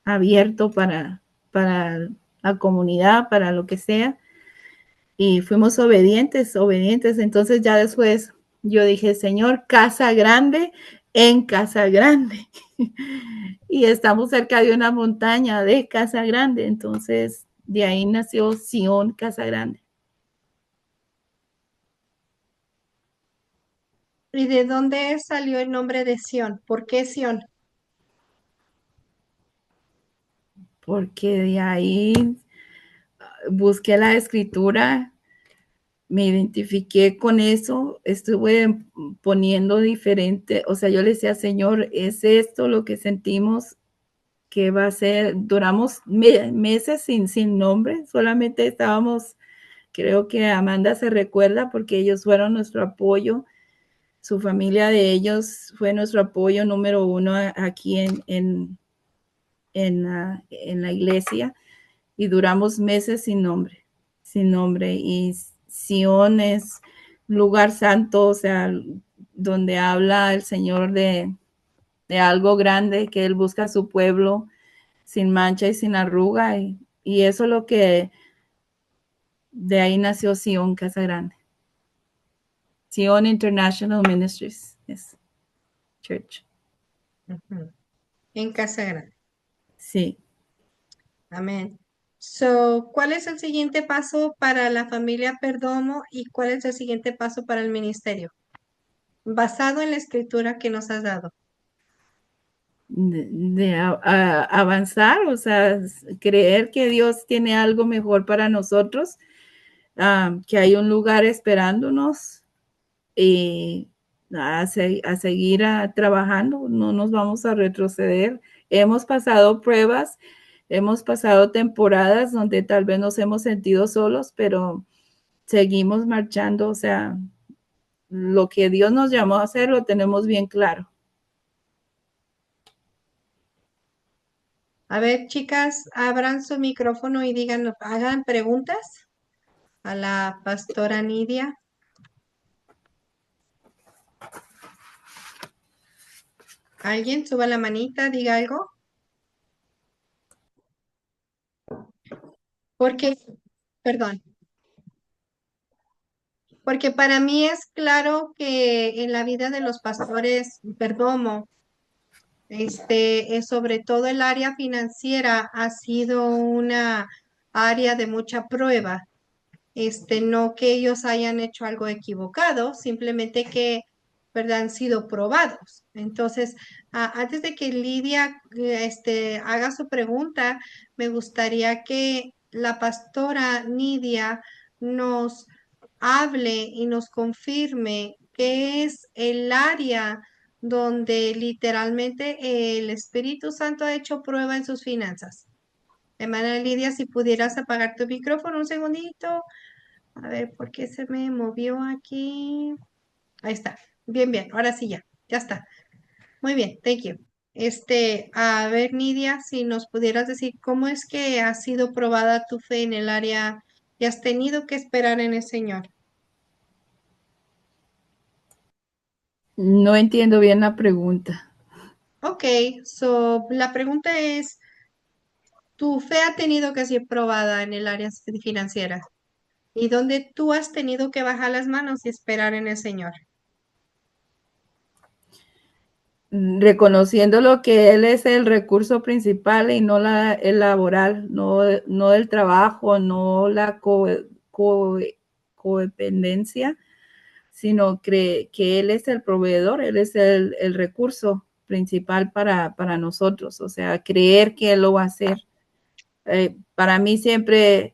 abierto para para la comunidad, para lo que sea. Y fuimos obedientes. Entonces ya después yo dije, Señor, casa grande en Casa Grande. Y estamos cerca de una montaña de Casa Grande. Entonces de ahí nació Sion Casa Grande. ¿Y de dónde salió el nombre de Sión? ¿Por qué Sión? Porque de ahí busqué la escritura, me identifiqué con eso, estuve poniendo diferente, o sea, yo le decía, Señor, ¿es esto lo que sentimos que va a ser? Duramos meses sin nombre, solamente estábamos, creo que Amanda se recuerda porque ellos fueron nuestro apoyo, su familia de ellos fue nuestro apoyo número uno aquí en la iglesia, y duramos meses sin nombre. Y Sion es lugar santo, o sea, donde habla el Señor de algo grande, que Él busca a su pueblo sin mancha y sin arruga. Y eso es lo que de ahí nació Sion Casa Grande. Sion International Ministries, yes, Church. Ujú. En Casa Grande. Sí. Amén. So, ¿cuál es el siguiente paso para la familia Perdomo y cuál es el siguiente paso para el ministerio? Basado en la escritura que nos has dado. Avanzar, o sea, creer que Dios tiene algo mejor para nosotros, que hay un lugar esperándonos y a seguir trabajando, no nos vamos a retroceder. Hemos pasado pruebas, hemos pasado temporadas donde tal vez nos hemos sentido solos, pero seguimos marchando, o sea, lo que Dios nos llamó a hacer lo tenemos bien claro. A ver, chicas, abran su micrófono y digan, hagan preguntas a la pastora Nidia. ¿Alguien suba la manita, diga algo? Porque, perdón, porque para mí es claro que en la vida de los pastores Perdomo, sobre todo el área financiera ha sido una área de mucha prueba. No que ellos hayan hecho algo equivocado, simplemente que, ¿verdad? Han sido probados. Entonces, antes de que Lidia, haga su pregunta, me gustaría que la pastora Nidia nos hable y nos confirme qué es el área donde literalmente el Espíritu Santo ha hecho prueba en sus finanzas. Hermana Lidia, si pudieras apagar tu micrófono un segundito. A ver, ¿por qué se me movió aquí? Ahí está. Bien, bien. Ahora sí ya está. Muy bien, thank you. A ver, Nidia, si nos pudieras decir cómo es que ha sido probada tu fe en el área y has tenido que esperar en el Señor. No entiendo bien la pregunta. Ok, so la pregunta es, ¿tu fe ha tenido que ser probada en el área financiera? ¿Y dónde tú has tenido que bajar las manos y esperar en el Señor? Reconociendo lo que Él es el recurso principal y no el laboral, no el trabajo, no la codependencia, sino que Él es el proveedor, Él es el recurso principal para nosotros, o sea, creer que Él lo va a hacer. Para mí siempre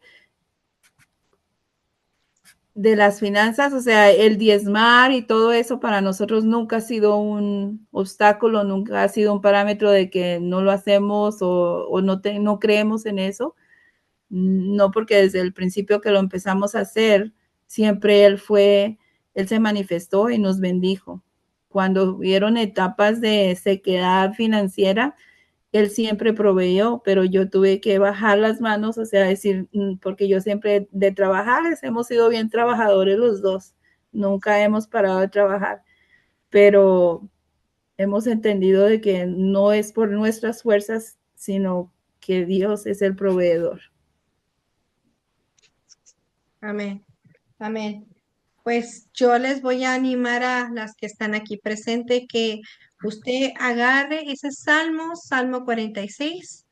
de las finanzas, o sea, el diezmar y todo eso para nosotros nunca ha sido un obstáculo, nunca ha sido un parámetro de que no lo hacemos o no creemos en eso. No, porque desde el principio que lo empezamos a hacer, siempre Él se manifestó y nos bendijo. Cuando hubieron etapas de sequedad financiera, Él siempre proveyó, pero yo tuve que bajar las manos, o sea, decir, porque yo siempre de trabajar, hemos sido bien trabajadores los dos, nunca hemos parado de trabajar, pero hemos entendido de que no es por nuestras fuerzas, sino que Dios es el proveedor. Amén. Amén. Pues yo les voy a animar a las que están aquí presentes que usted agarre ese salmo, Salmo 46,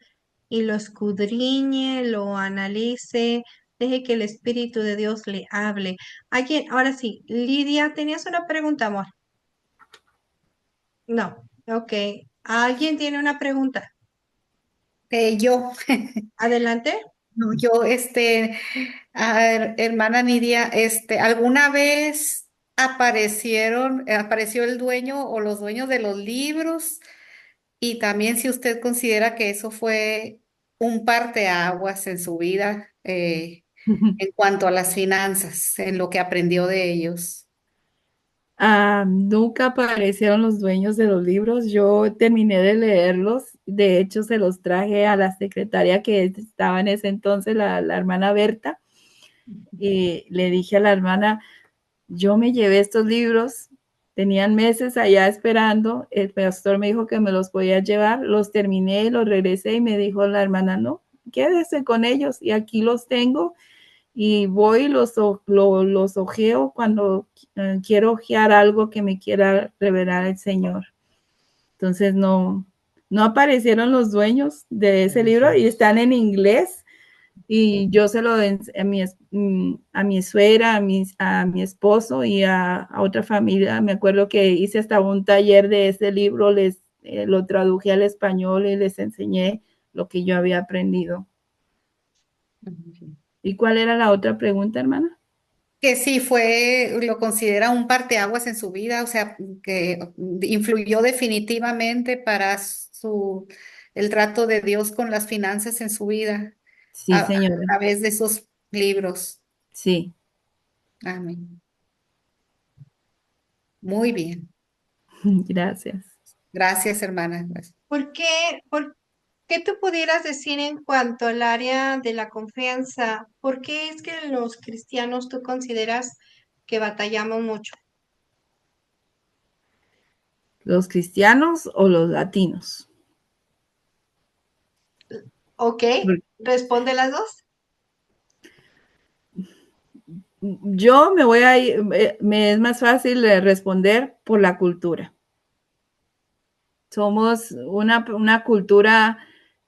y lo escudriñe, lo analice, deje que el Espíritu de Dios le hable. Alguien, ahora sí, Lidia, ¿tenías una pregunta, amor? No, ok. ¿Alguien tiene una pregunta? Yo, Adelante. no, yo, hermana Nidia, ¿alguna vez apareció el dueño o los dueños de los libros? Y también si usted considera que eso fue un parteaguas en su vida, en cuanto a las finanzas, en lo que aprendió de ellos. Nunca aparecieron los dueños de los libros. Yo terminé de leerlos. De hecho, se los traje a la secretaria que estaba en ese entonces, la hermana Berta. Y le dije a la hermana, yo me llevé estos libros, tenían meses allá esperando. El pastor me dijo que me los podía llevar. Los terminé, los regresé y me dijo la hermana, no, quédese con ellos. Y aquí los tengo y voy y los ojeo cuando quiero ojear algo que me quiera revelar el Señor. Entonces no aparecieron los dueños de ese libro y están en inglés y yo se lo doy a mi suegra, a mi esposo y a otra familia. Me acuerdo que hice hasta un taller de ese libro, lo traduje al español y les enseñé lo que yo había aprendido. ¿Y cuál era la otra pregunta, hermana? Que sí lo considera un parteaguas en su vida, o sea, que influyó definitivamente para el trato de Dios con las finanzas en su vida Sí, a señora. través de esos libros. Sí. Amén. Muy bien. Gracias. Gracias, hermana. ¿Por qué tú pudieras decir en cuanto al área de la confianza? ¿Por qué es que los cristianos tú consideras que batallamos mucho? ¿Los cristianos o los latinos? Ok, responde las dos. Yo me voy a ir, me es más fácil responder por la cultura. Somos una cultura,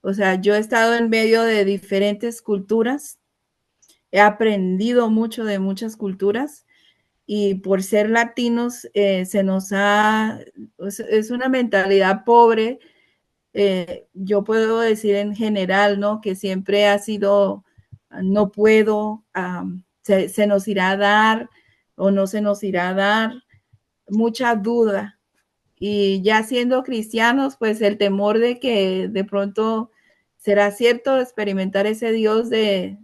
o sea, yo he estado en medio de diferentes culturas, he aprendido mucho de muchas culturas y por ser latinos es una mentalidad pobre. Yo puedo decir en general, ¿no? Que siempre ha sido, no puedo, se nos irá a dar o no se nos irá a dar, mucha duda. Y ya siendo cristianos, pues el temor de que de pronto será cierto experimentar ese Dios de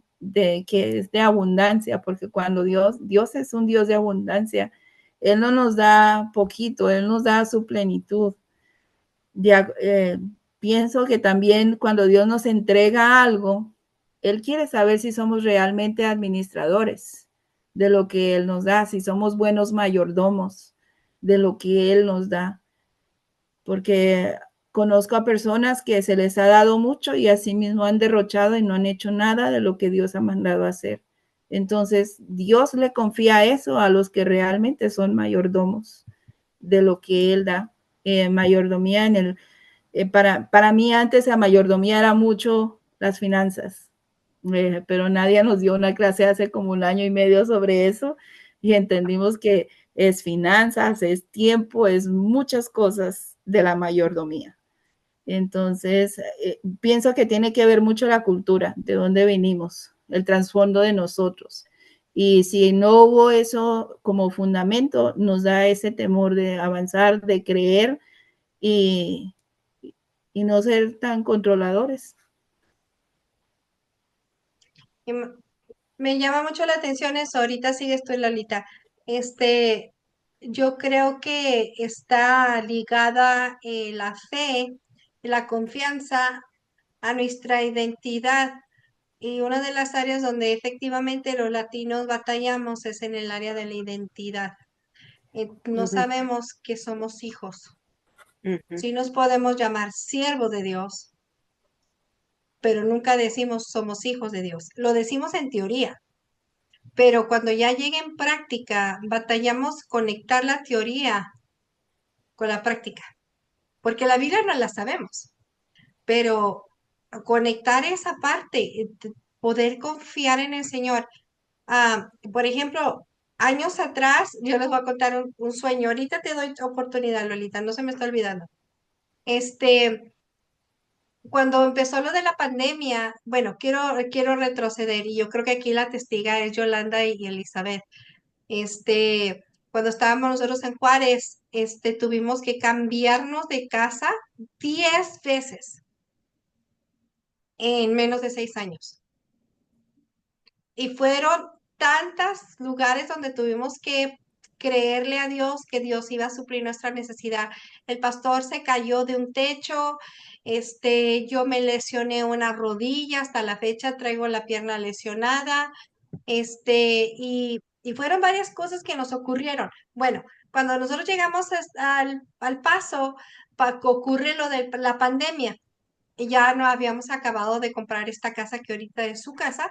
que es de abundancia, porque cuando Dios es un Dios de abundancia, Él no nos da poquito, Él nos da su plenitud. De, pienso que también cuando Dios nos entrega algo, Él quiere saber si somos realmente administradores de lo que Él nos da, si somos buenos mayordomos de lo que Él nos da. Porque conozco a personas que se les ha dado mucho y asimismo han derrochado y no han hecho nada de lo que Dios ha mandado a hacer. Entonces, Dios le confía eso a los que realmente son mayordomos de lo que Él da. Mayordomía para mí antes la mayordomía era mucho las finanzas, pero nadie nos dio una clase hace como un año y medio sobre eso y entendimos que es finanzas, es tiempo, es muchas cosas de la mayordomía. Entonces, pienso que tiene que ver mucho la cultura, de dónde venimos, el trasfondo de nosotros. Y si no hubo eso como fundamento, nos da ese temor de avanzar, de creer y, y no ser tan controladores. Y me llama mucho la atención eso. Ahorita sigue esto, Lalita. Este, yo creo que está ligada la fe, la confianza a nuestra identidad. Y una de las áreas donde efectivamente los latinos batallamos es en el área de la identidad. No Ujú, sabemos que somos hijos. ujú. Sí nos podemos llamar siervo de Dios, pero nunca decimos somos hijos de Dios. Lo decimos en teoría, pero cuando ya llega en práctica, batallamos conectar la teoría con la práctica, porque la Biblia no la sabemos, pero conectar esa parte, poder confiar en el Señor. Por ejemplo, años atrás, yo les voy a contar un sueño. Ahorita te doy oportunidad, Lolita, no se me está olvidando. Este, cuando empezó lo de la pandemia, bueno, quiero retroceder y yo creo que aquí la testiga es Yolanda y Elizabeth. Cuando estábamos nosotros en Juárez, tuvimos que cambiarnos de casa 10 veces en menos de 6 años. Y fueron tantos lugares donde tuvimos que creerle a Dios que Dios iba a suplir nuestra necesidad. El pastor se cayó de un techo, yo me lesioné una rodilla, hasta la fecha traigo la pierna lesionada, y fueron varias cosas que nos ocurrieron. Bueno, cuando nosotros llegamos al Paso, ocurre lo de la pandemia. Y ya no habíamos acabado de comprar esta casa que ahorita es su casa,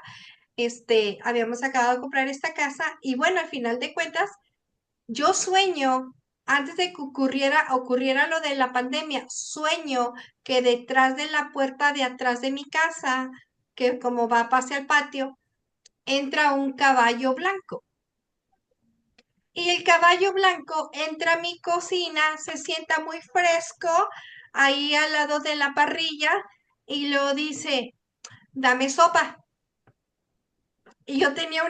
habíamos acabado de comprar esta casa y bueno, al final de cuentas, yo sueño, antes de que ocurriera lo de la pandemia, sueño que detrás de la puerta de atrás de mi casa, que como va hacia el patio, entra un caballo blanco. Y el caballo blanco entra a mi cocina, se sienta muy fresco ahí al lado de la parrilla y lo dice, dame sopa. Y yo tenía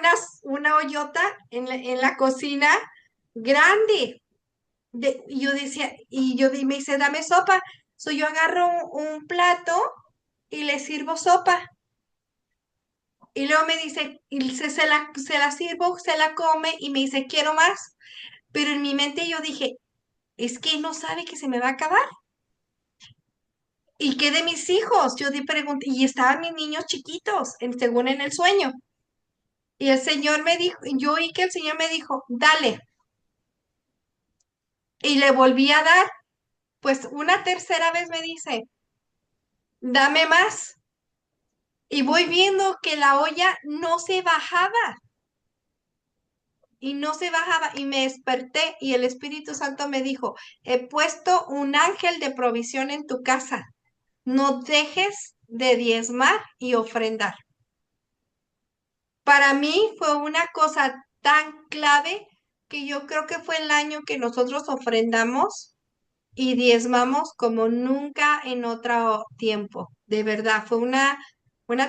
una ollota en la cocina grande. Y yo decía, me dice, dame sopa. Yo agarro un plato y le sirvo sopa. Y luego me dice, y se la sirvo, se la come y me dice, quiero más. Pero en mi mente yo dije, es que no sabe que se me va a acabar. ¿Y qué de mis hijos? Yo di pregunta, y estaban mis niños chiquitos, según en el sueño. Y el Señor me dijo, yo oí que el Señor me dijo, dale. Y le volví a dar, pues una tercera vez me dice, dame más. Y voy viendo que la olla no se bajaba y no se bajaba y me desperté y el Espíritu Santo me dijo, he puesto un ángel de provisión en tu casa. No dejes de diezmar y ofrendar. Para mí fue una cosa tan clave que yo creo que fue el año que nosotros ofrendamos y diezmamos como nunca en otro tiempo. De verdad, fue una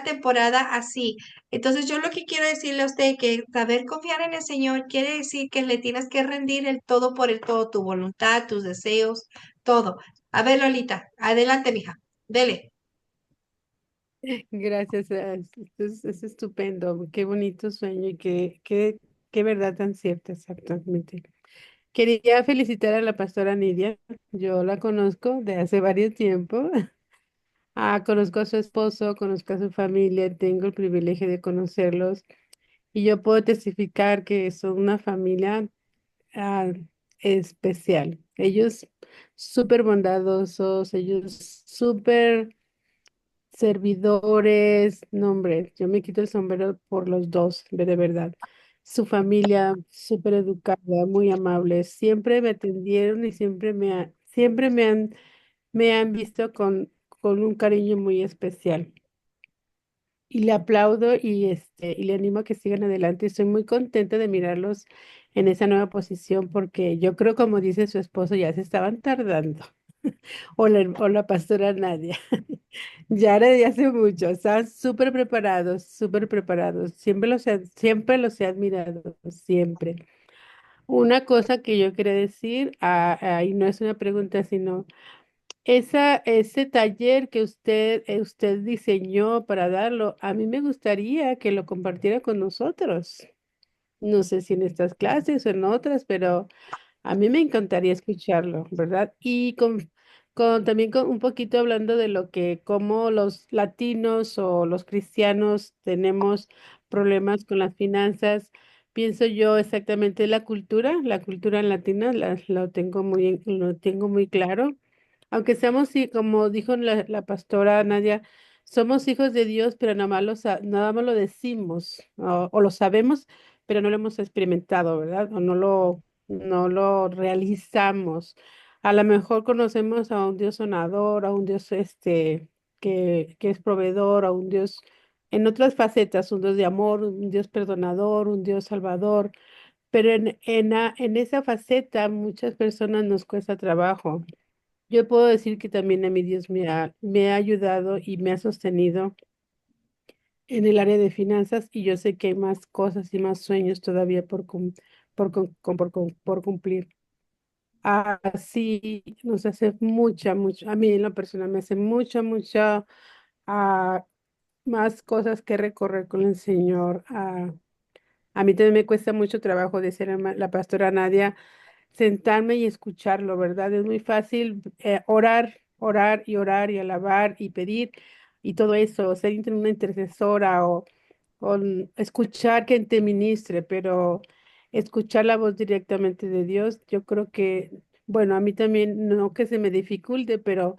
temporada así. Entonces yo lo que quiero decirle a usted que saber confiar en el Señor quiere decir que le tienes que rendir el todo por el todo, tu voluntad, tus deseos, todo. A ver, Lolita, adelante, mija. Dele. Gracias, es estupendo, qué bonito sueño y qué verdad tan cierta, exactamente. Quería felicitar a la pastora Nidia, yo la conozco de hace varios tiempo, conozco a su esposo, conozco a su familia, tengo el privilegio de conocerlos y yo puedo testificar que son una familia ah, especial. Ellos súper bondadosos, ellos súper servidores, no hombre, yo me quito el sombrero por los dos, de verdad. Su familia, súper educada, muy amable, siempre me atendieron y siempre me han visto con un cariño muy especial. Y le aplaudo y le animo a que sigan adelante. Estoy muy contenta de mirarlos en esa nueva posición porque yo creo, como dice su esposo, ya se estaban tardando. O la pastora Nadia. Ya era de hace mucho, estaban súper preparados, súper preparados. Siempre los he admirado, siempre. Una cosa que yo quería decir, y no es una pregunta, sino ese taller que usted diseñó para darlo, a mí me gustaría que lo compartiera con nosotros. No sé si en estas clases o en otras, pero a mí me encantaría escucharlo, ¿verdad? Y también con un poquito hablando de cómo los latinos o los cristianos tenemos problemas con las finanzas. Pienso yo exactamente la cultura latina lo tengo muy claro. Aunque seamos, sí, como dijo la pastora Nadia, somos hijos de Dios, pero nada más lo decimos, o lo sabemos, pero no lo hemos experimentado, ¿verdad? O no lo realizamos. A lo mejor conocemos a un Dios sonador, a un Dios que es proveedor, a un Dios en otras facetas, un Dios de amor, un Dios perdonador, un Dios salvador, pero en esa faceta muchas personas nos cuesta trabajo. Yo puedo decir que también a mi Dios me ha ayudado y me ha sostenido en el área de finanzas, y yo sé que hay más cosas y más sueños todavía por cumplir. Así nos hace a mí en lo personal me hace ah, más cosas que recorrer con el Señor. A mí también me cuesta mucho trabajo de ser la pastora Nadia, sentarme y escucharlo, ¿verdad? Es muy fácil orar y alabar y pedir y todo eso, ser una intercesora o escuchar que te ministre, pero escuchar la voz directamente de Dios, yo creo que, bueno, a mí también no que se me dificulte, pero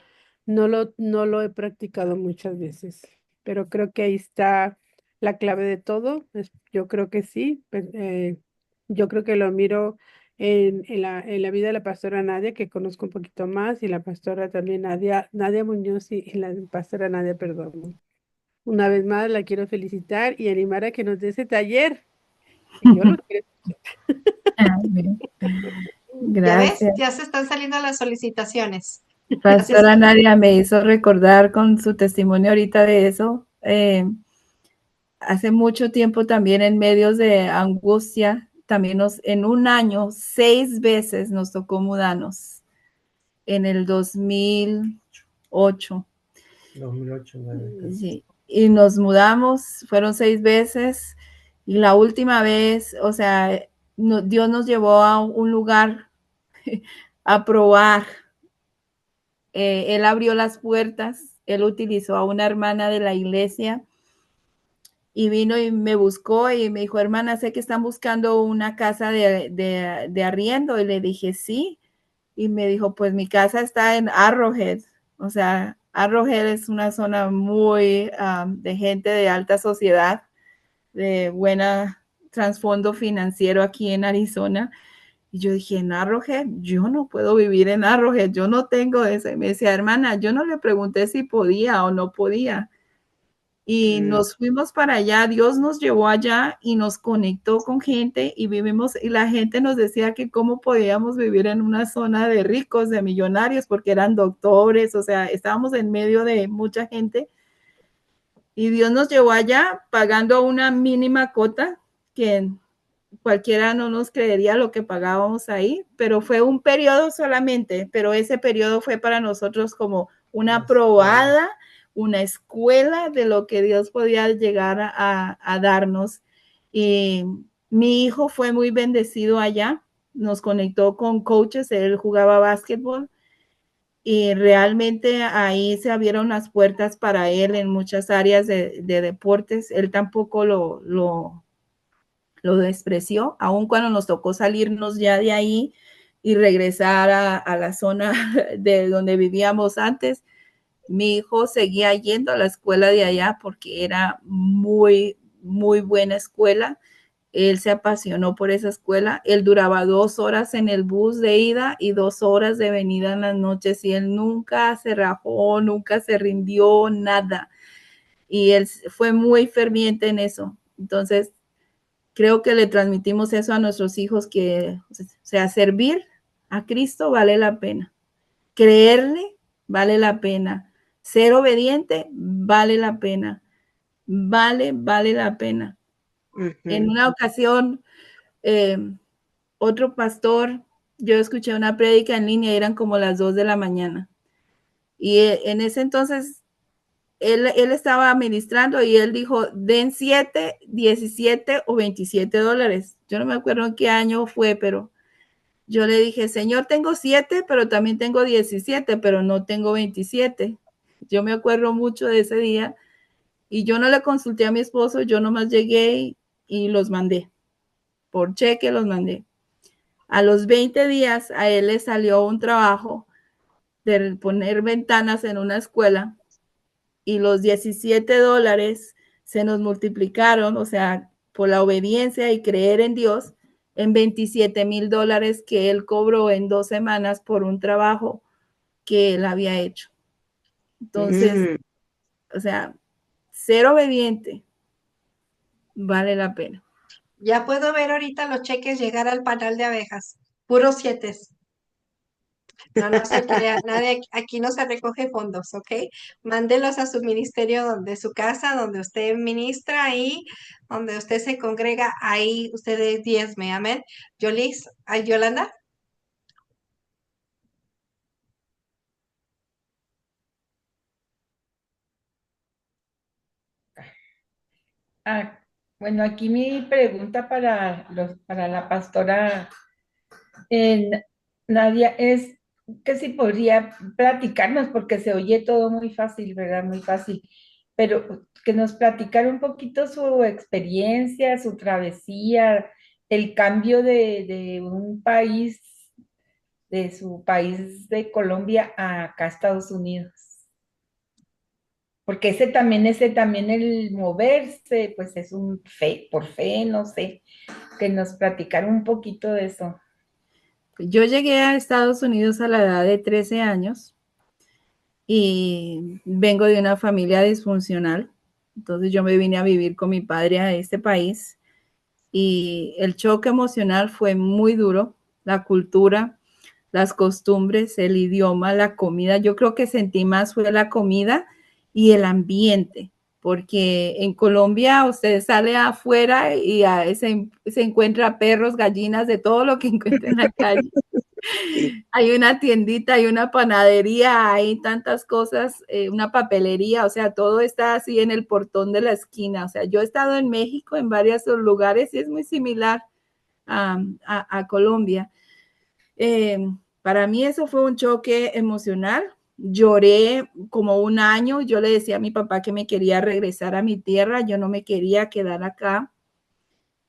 no lo he practicado muchas veces, pero creo que ahí está la clave de todo. Yo creo que sí, yo creo que lo miro en la vida de la pastora Nadia, que conozco un poquito más, y la pastora también Nadia Muñoz y la pastora Nadia Perdomo. Una vez más la quiero felicitar y animar a que nos dé ese taller, que yo lo quiero. Amén. ¿Ya ves? Gracias. Ya se están saliendo las solicitaciones. Así es Pastora que, Nadia me hizo recordar con su testimonio ahorita de eso. Hace mucho tiempo también en medios de angustia, también en un año, 6 veces nos tocó mudarnos. En el 2008. 2008, 2009. Sí. Y nos mudamos, fueron 6 veces. Y la última vez, o sea, Dios nos llevó a un lugar a probar. Él abrió las puertas, él utilizó a una hermana de la iglesia y vino y me buscó y me dijo, hermana, sé que están buscando una casa de arriendo. Y le dije, sí. Y me dijo, pues mi casa está en Arrowhead. O sea, Arrowhead es una zona muy de gente de alta sociedad, de buena trasfondo financiero aquí en Arizona. Y yo dije, en Arrowhead, yo no puedo vivir en Arrowhead, yo no tengo eso. Y me decía, hermana, yo no le pregunté si podía o no podía. Y nos fuimos para allá, Dios nos llevó allá y nos conectó con gente y vivimos, y la gente nos decía que cómo podíamos vivir en una zona de ricos, de millonarios, porque eran doctores, o sea, estábamos en medio de mucha gente. Y Dios nos llevó allá pagando una mínima cuota que cualquiera no nos creería lo que pagábamos ahí, pero fue un periodo solamente, pero ese periodo fue para nosotros como una probada, una escuela de lo que Dios podía llegar a darnos. Y mi hijo fue muy bendecido allá, nos conectó con coaches, él jugaba básquetbol y realmente ahí se abrieron las puertas para él en muchas áreas de deportes. Él tampoco lo despreció, aun cuando nos tocó salirnos ya de ahí y regresar a la zona de donde vivíamos antes. Mi hijo seguía yendo a la escuela de allá porque era muy, muy buena escuela. Él se apasionó por esa escuela. Él duraba 2 horas en el bus de ida y 2 horas de venida en las noches y él nunca se rajó, nunca se rindió, nada. Y él fue muy ferviente en eso. Entonces, creo que le transmitimos eso a nuestros hijos, que, o sea, servir a Cristo vale la pena. Creerle vale la pena. Ser obediente vale la pena. Vale la pena. En una ocasión, otro pastor, yo escuché una prédica en línea, eran como las 2 de la mañana. Y en ese entonces, él estaba administrando y él dijo, den 7, 17 o 27 dólares. Yo no me acuerdo en qué año fue, pero yo le dije, Señor, tengo 7, pero también tengo 17, pero no tengo 27. Yo me acuerdo mucho de ese día y yo no le consulté a mi esposo, yo nomás llegué y los mandé. Por cheque los mandé. A los 20 días a él le salió un trabajo de poner ventanas en una escuela y los $17 se nos multiplicaron, o sea, por la obediencia y creer en Dios, en $27,000 que él cobró en 2 semanas por un trabajo que él había hecho. Entonces, o sea, ser obediente vale la pena. Ya puedo ver ahorita los cheques llegar al panal de abejas. Puros 7. No, no se crea, nadie, aquí no se recoge fondos, ¿ok? Mándelos a su ministerio donde su casa, donde usted ministra ahí, donde usted se congrega, ahí ustedes diezme, amén. Yolis, Yolanda. Ah, bueno, aquí mi pregunta para la pastora Nadia es que si podría platicarnos, porque se oye todo muy fácil, ¿verdad? Muy fácil, pero que nos platicara un poquito su experiencia, su travesía, el cambio de un país, de su país de Colombia a acá, Estados Unidos. Porque ese también el moverse, pues es un fe, por fe, no sé, que nos platicara un poquito de eso. Yo llegué a Estados Unidos a la edad de 13 años y vengo de una familia disfuncional. Entonces yo me vine a vivir con mi padre a este país y el choque emocional fue muy duro. La cultura, las costumbres, el idioma, la comida. Yo creo que sentí más fue la comida y el ambiente, porque en Colombia usted sale afuera y se encuentra perros, gallinas, de todo lo que encuentra en la calle. Hay una tiendita, hay una panadería, hay tantas cosas, una papelería, o sea, todo está así en el portón de la esquina. O sea, yo he estado en México en varios lugares y es muy similar a Colombia. Para mí eso fue un choque emocional. Lloré como un año. Yo le decía a mi papá que me quería regresar a mi tierra. Yo no me quería quedar acá.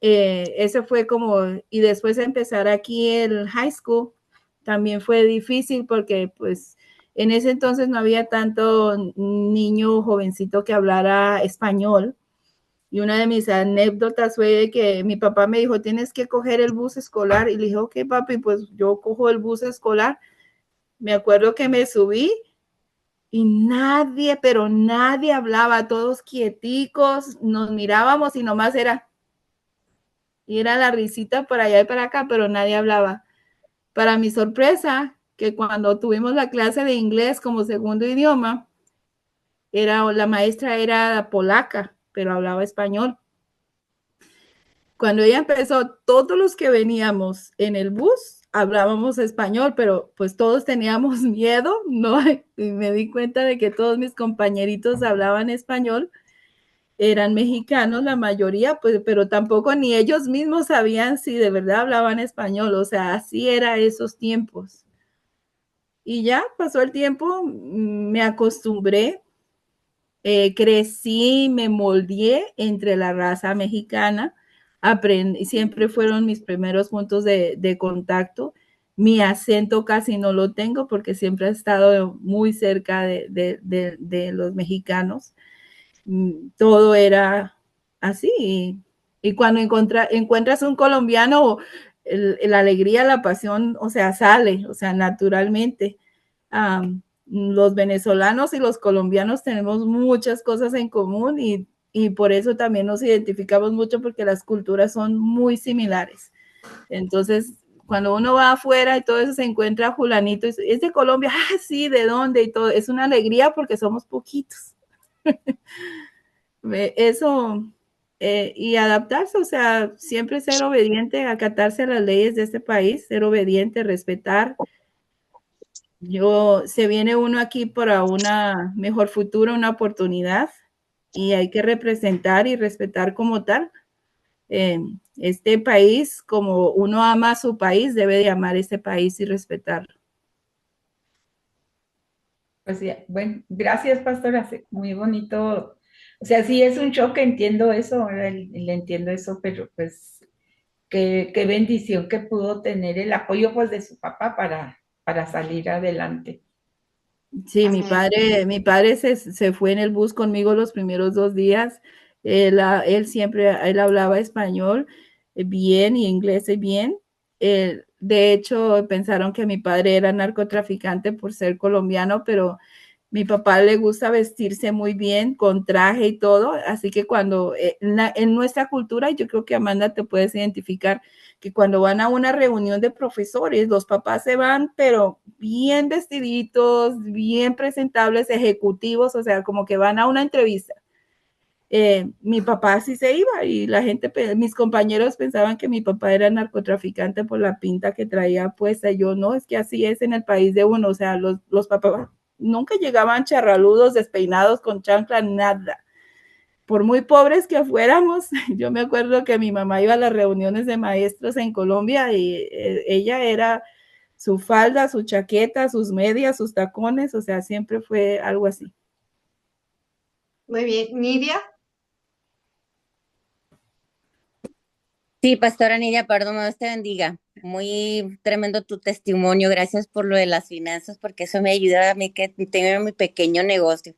Eso fue como, y después de empezar aquí el high school, también fue difícil porque pues en ese entonces no había tanto niño jovencito que hablara español. Y una de mis anécdotas fue que mi papá me dijo, tienes que coger el bus escolar. Y le dije, ok, papi, pues yo cojo el bus escolar. Me acuerdo que me subí y nadie, pero nadie hablaba, todos quieticos, nos mirábamos y nomás era la risita por allá y para acá, pero nadie hablaba. Para mi sorpresa, que cuando tuvimos la clase de inglés como segundo idioma, la maestra era polaca, pero hablaba español. Cuando ella empezó, todos los que veníamos en el bus hablábamos español, pero pues todos teníamos miedo, ¿no? Y me di cuenta de que todos mis compañeritos hablaban español, eran mexicanos la mayoría, pues, pero tampoco ni ellos mismos sabían si de verdad hablaban español, o sea, así era esos tiempos. Y ya pasó el tiempo, me acostumbré, crecí, me moldeé entre la raza mexicana, aprendí, siempre fueron mis primeros puntos de contacto. Mi acento casi no lo tengo porque siempre he estado muy cerca de los mexicanos. Todo era así. Y cuando encuentras un colombiano, la alegría, la pasión, o sea, sale, o sea, naturalmente. Los venezolanos y los colombianos tenemos muchas cosas en común y por eso también nos identificamos mucho porque las culturas son muy similares. Entonces, cuando uno va afuera y todo eso se encuentra fulanito, es de Colombia, ah, sí, ¿de dónde? Y todo, es una alegría porque somos poquitos. Eso, y adaptarse, o sea, siempre ser obediente, acatarse a las leyes de este país, ser obediente, respetar. Se viene uno aquí para una mejor futuro, una oportunidad, y hay que representar y respetar como tal. Este país, como uno ama a su país, debe de amar este país y respetarlo. Pues ya, bueno, gracias, pastora, muy bonito. O sea, sí es un choque, entiendo eso, le entiendo eso, pero pues qué bendición que pudo tener el apoyo pues de su papá para salir adelante. Sí, Amén. mi padre se fue en el bus conmigo los primeros 2 días. Él siempre, él hablaba español bien y inglés bien. De hecho, pensaron que mi padre era narcotraficante por ser colombiano, pero mi papá le gusta vestirse muy bien, con traje y todo, así que cuando en nuestra cultura, yo creo que Amanda te puedes identificar, que cuando van a una reunión de profesores, los papás se van, pero bien vestiditos, bien presentables, ejecutivos, o sea, como que van a una entrevista. Mi papá sí se iba y la gente, mis compañeros pensaban que mi papá era narcotraficante por la pinta que traía puesta. Yo no, es que así es en el país de uno, o sea, los papás nunca llegaban charraludos, despeinados, con chancla, nada. Por muy pobres que fuéramos, yo me acuerdo que mi mamá iba a las reuniones de maestros en Colombia y ella era su falda, su chaqueta, sus medias, sus tacones, o sea, siempre fue algo así. Muy bien. Nidia, Sí, Pastora Nidia, perdón, Dios te bendiga. Muy tremendo tu testimonio. Gracias por lo de las finanzas, porque eso me ayuda a mí que tengo mi pequeño negocio.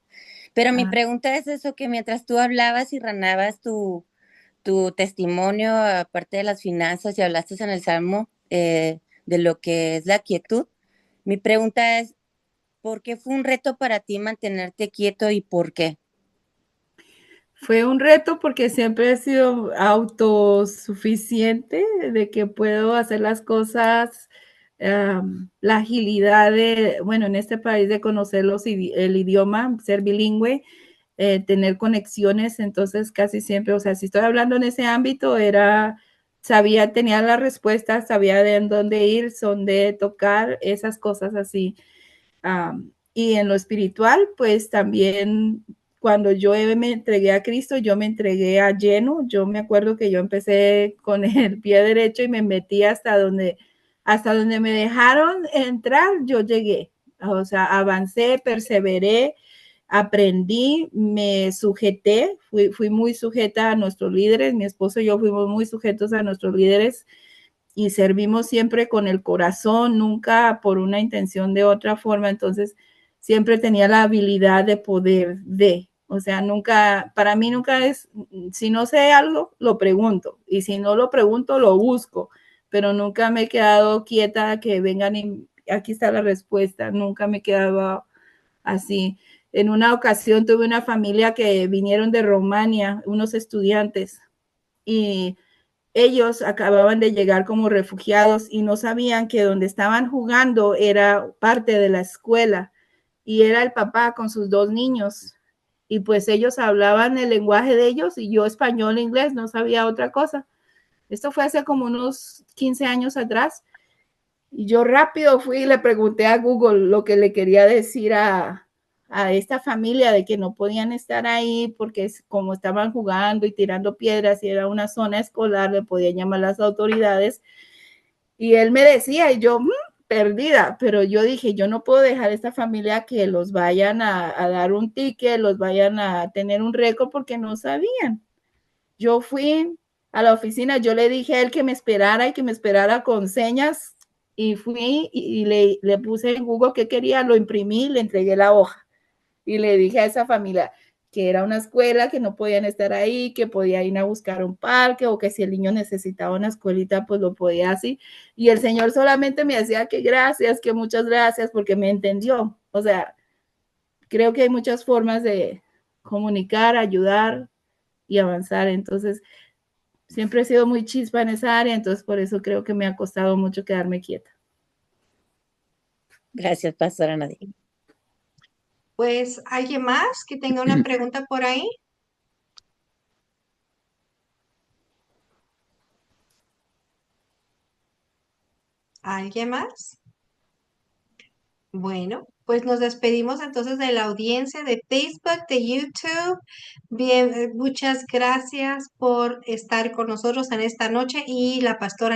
Pero mi Ah, pregunta es eso, que mientras tú hablabas y ranabas tu testimonio, aparte de las finanzas, y hablaste en el Salmo de lo que es la quietud, mi pregunta es, ¿por qué fue un reto para ti mantenerte quieto y por qué? fue un reto porque siempre he sido autosuficiente, de que puedo hacer las cosas, la agilidad de, bueno, en este país de conocer el idioma, ser bilingüe, tener conexiones, entonces casi siempre, o sea, si estoy hablando en ese ámbito, sabía, tenía la respuesta, sabía de en dónde ir, dónde tocar, esas cosas así. Y en lo espiritual, pues también cuando yo me entregué a Cristo, yo me entregué a lleno. Yo me acuerdo que yo empecé con el pie derecho y me metí hasta donde me dejaron entrar, yo llegué. O sea, avancé, perseveré, aprendí, me sujeté, fui muy sujeta a nuestros líderes, mi esposo y yo fuimos muy sujetos a nuestros líderes y servimos siempre con el corazón, nunca por una intención de otra forma. Entonces, siempre tenía la habilidad de poder o sea, nunca, para mí nunca es, si no sé algo, lo pregunto, y si no lo pregunto, lo busco, pero nunca me he quedado quieta que vengan y aquí está la respuesta, nunca me he quedado así. En una ocasión tuve una familia que vinieron de Rumania, unos estudiantes, y ellos acababan de llegar como refugiados y no sabían que donde estaban jugando era parte de la escuela y era el papá con sus 2 niños. Y pues ellos hablaban el lenguaje de ellos y yo español e inglés, no sabía otra cosa. Esto fue hace como unos 15 años atrás. Y yo rápido fui y le pregunté a Google lo que le quería decir a esta familia de que no podían estar ahí porque como estaban jugando y tirando piedras y era una zona escolar, le podían llamar las autoridades. Y él me decía, y yo, perdida, pero yo dije, yo no puedo dejar a esta familia que los vayan a dar un ticket, los vayan a tener un récord porque no sabían. Yo fui a la oficina, yo le dije a él que me esperara y que me esperara con señas y fui y le puse en Google qué quería, lo imprimí, le entregué la hoja y le dije a esa familia que era una escuela, que no podían estar ahí, que podía ir a buscar un parque o que si el niño necesitaba una escuelita, pues lo podía así. Y el señor solamente me decía que gracias, que muchas gracias, porque me entendió. O sea, creo que hay muchas formas de comunicar, ayudar y avanzar. Entonces, siempre he sido muy chispa en esa área, entonces por eso creo que me ha costado mucho quedarme quieta. Gracias, Pastora Nadia. pues, ¿alguien más que tenga una pregunta por ahí? ¿Alguien más? Bueno, pues nos despedimos entonces de la audiencia de Facebook, de YouTube. Bien, muchas gracias por estar con nosotros en esta noche y la pastora